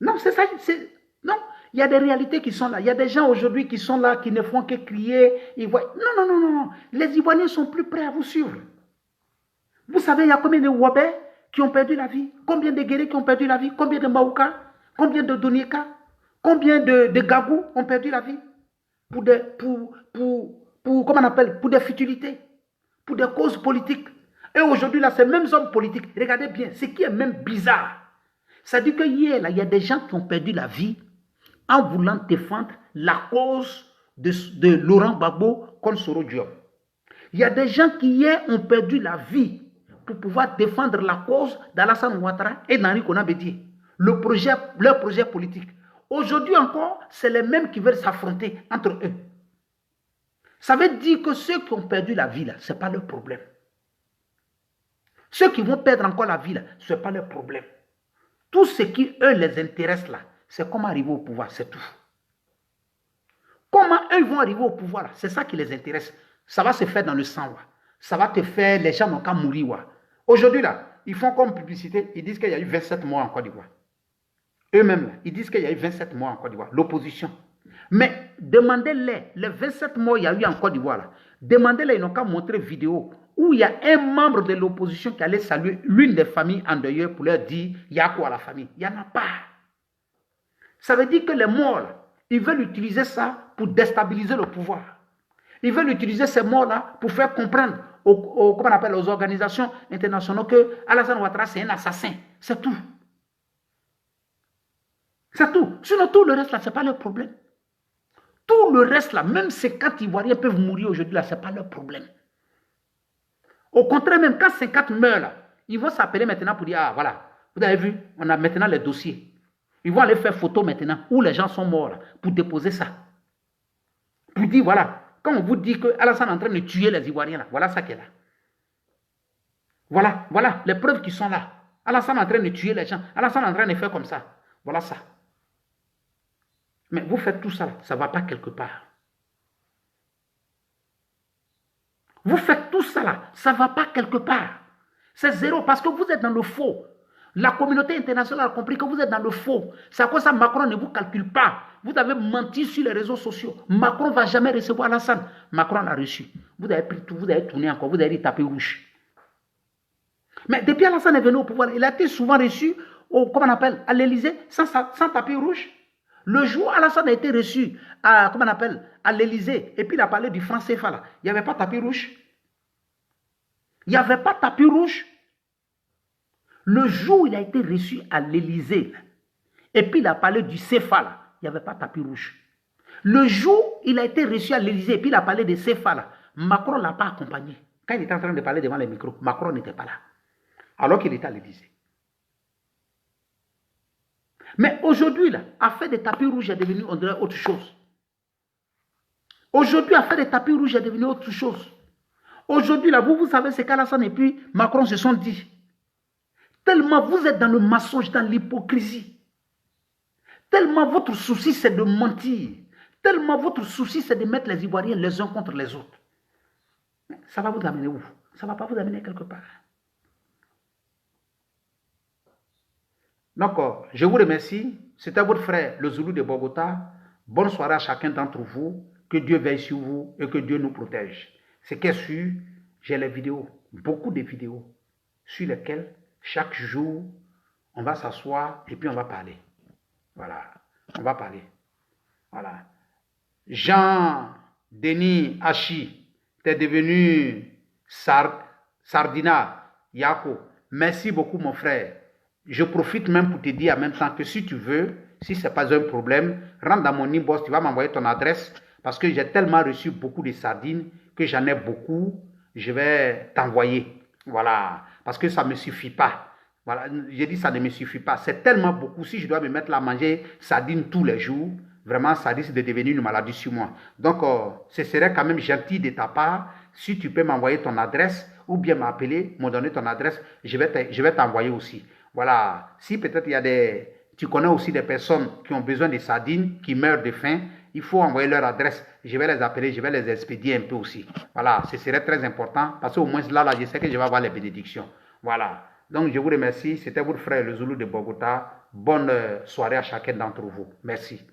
Non, c'est ça. Non, il y a des réalités qui sont là. Il y a des gens aujourd'hui qui sont là, qui ne font que crier. Ils voient. Non, non, non, non, non. Les Ivoiriens sont plus prêts à vous suivre. Vous savez, il y a combien de Wabé qui ont perdu la vie? Combien de Guérés qui ont perdu la vie? Combien de Maouka? Combien de Donieka? Combien de Gagou ont perdu la vie? Comment on appelle? Pour des futilités, pour des causes politiques. Et aujourd'hui, là, ces mêmes hommes politiques, regardez bien, ce qui est même bizarre, ça dit que hier, là, il y a des gens qui ont perdu la vie en voulant défendre la cause de Laurent Gbagbo contre Soro Diop. Il y a des gens qui hier ont perdu la vie pour pouvoir défendre la cause d'Alassane Ouattara et d'Henri Konan Bédié, leur projet politique. Aujourd'hui encore, c'est les mêmes qui veulent s'affronter entre eux. Ça veut dire que ceux qui ont perdu la vie, ce n'est pas leur problème. Ceux qui vont perdre encore la vie, ce n'est pas leur problème. Tout ce qui, eux, les intéresse là, c'est comment arriver au pouvoir, c'est tout. Comment eux vont arriver au pouvoir, c'est ça qui les intéresse. Ça va se faire dans le sang, là. Ça va te faire, les gens n'ont qu'à mourir. Là. Aujourd'hui, là, ils font comme publicité, ils disent qu'il y a eu 27 morts en Côte d'Ivoire. Eux-mêmes, là, ils disent qu'il y a eu 27 morts en Côte d'Ivoire, l'opposition. Mais demandez-les, les 27 morts qu'il y a eu en Côte d'Ivoire, là, demandez-les, ils n'ont qu'à montrer vidéo où il y a un membre de l'opposition qui allait saluer l'une des familles endeuillées pour leur dire il y a quoi à la famille. Il n'y en a pas. Ça veut dire que les morts, là, ils veulent utiliser ça pour déstabiliser le pouvoir. Ils veulent utiliser ces morts-là pour faire comprendre comment on appelle, aux organisations internationales que Alassane Ouattara, c'est un assassin. C'est tout. C'est tout. Sinon, tout le reste, là, ce n'est pas leur problème. Tout le reste, là, même ces 4 Ivoiriens peuvent mourir aujourd'hui, là, ce n'est pas leur problème. Au contraire, même quand 50 meurent, là, ils vont s'appeler maintenant pour dire, ah voilà, vous avez vu, on a maintenant les dossiers. Ils vont aller faire photo maintenant où les gens sont morts là, pour déposer ça. Pour dire, voilà, quand on vous dit que Alassane est en train de tuer les Ivoiriens, là, voilà ça qui est là. Voilà, voilà, les preuves qui sont là. Alassane est en train de tuer les gens. Alassane est en train de faire comme ça. Voilà ça. Mais vous faites tout ça, là, ça ne va pas quelque part. Vous faites tout ça là, ça ne va pas quelque part. C'est zéro parce que vous êtes dans le faux. La communauté internationale a compris que vous êtes dans le faux. C'est à cause de ça que Macron ne vous calcule pas. Vous avez menti sur les réseaux sociaux. Macron ne va jamais recevoir Alassane. Macron l'a reçu. Vous avez pris tout, vous avez tourné encore, vous avez dit tapis rouge. Mais depuis Alassane est venu au pouvoir, il a été souvent reçu, comment on appelle, à l'Élysée sans tapis rouge. Le jour où Alassane a été reçu à, comment on appelle, à l'Élysée, et puis il a parlé du franc CFA là, il n'y avait pas tapis rouge. Il n'y avait pas tapis rouge. Le jour où il a été reçu à l'Élysée, et puis il a parlé du CFA là, il n'y avait pas tapis rouge. Le jour où il a été reçu à l'Élysée, et puis il a parlé des CFA là, Macron ne l'a pas accompagné. Quand il était en train de parler devant les micros, Macron n'était pas là, alors qu'il était à l'Élysée. Mais aujourd'hui, là, affaire des tapis rouges est devenu autre chose. Aujourd'hui, affaire des tapis rouges est devenu autre chose. Aujourd'hui, là, vous savez ce qu'Alassane et puis Macron se sont dit. Tellement vous êtes dans le mensonge, dans l'hypocrisie. Tellement votre souci, c'est de mentir. Tellement votre souci, c'est de mettre les Ivoiriens les uns contre les autres. Ça va vous amener où? Ça ne va pas vous amener quelque part. Donc, je vous remercie. C'était votre frère, le Zoulou de Bogota. Bonne soirée à chacun d'entre vous. Que Dieu veille sur vous et que Dieu nous protège. Ce qui est sûr, j'ai les vidéos, beaucoup de vidéos, sur lesquelles chaque jour, on va s'asseoir et puis on va parler. Voilà, on va parler. Voilà. Jean-Denis Hachi, tu es devenu Sardina, Yako. Merci beaucoup, mon frère. Je profite même pour te dire en même temps que si tu veux, Si ce n'est pas un problème, rentre dans mon inbox, tu vas m'envoyer ton adresse parce que j'ai tellement reçu beaucoup de sardines que j'en ai beaucoup. Je vais t'envoyer. Voilà. Parce que ça ne me suffit pas. Voilà. J'ai dit ça ne me suffit pas. C'est tellement beaucoup. Si je dois me mettre là à manger sardines tous les jours, vraiment, ça risque de devenir une maladie sur moi. Donc, ce serait quand même gentil de ta part si tu peux m'envoyer ton adresse ou bien m'appeler, me donner ton adresse. Je vais t'envoyer aussi. Voilà. Si peut-être il y a tu connais aussi des personnes qui ont besoin de sardines, qui meurent de faim, il faut envoyer leur adresse. Je vais les appeler, je vais les expédier un peu aussi. Voilà, ce serait très important parce qu'au moins là, je sais que je vais avoir les bénédictions. Voilà. Donc, je vous remercie. C'était votre frère le Zoulou de Bogota. Bonne soirée à chacun d'entre vous. Merci.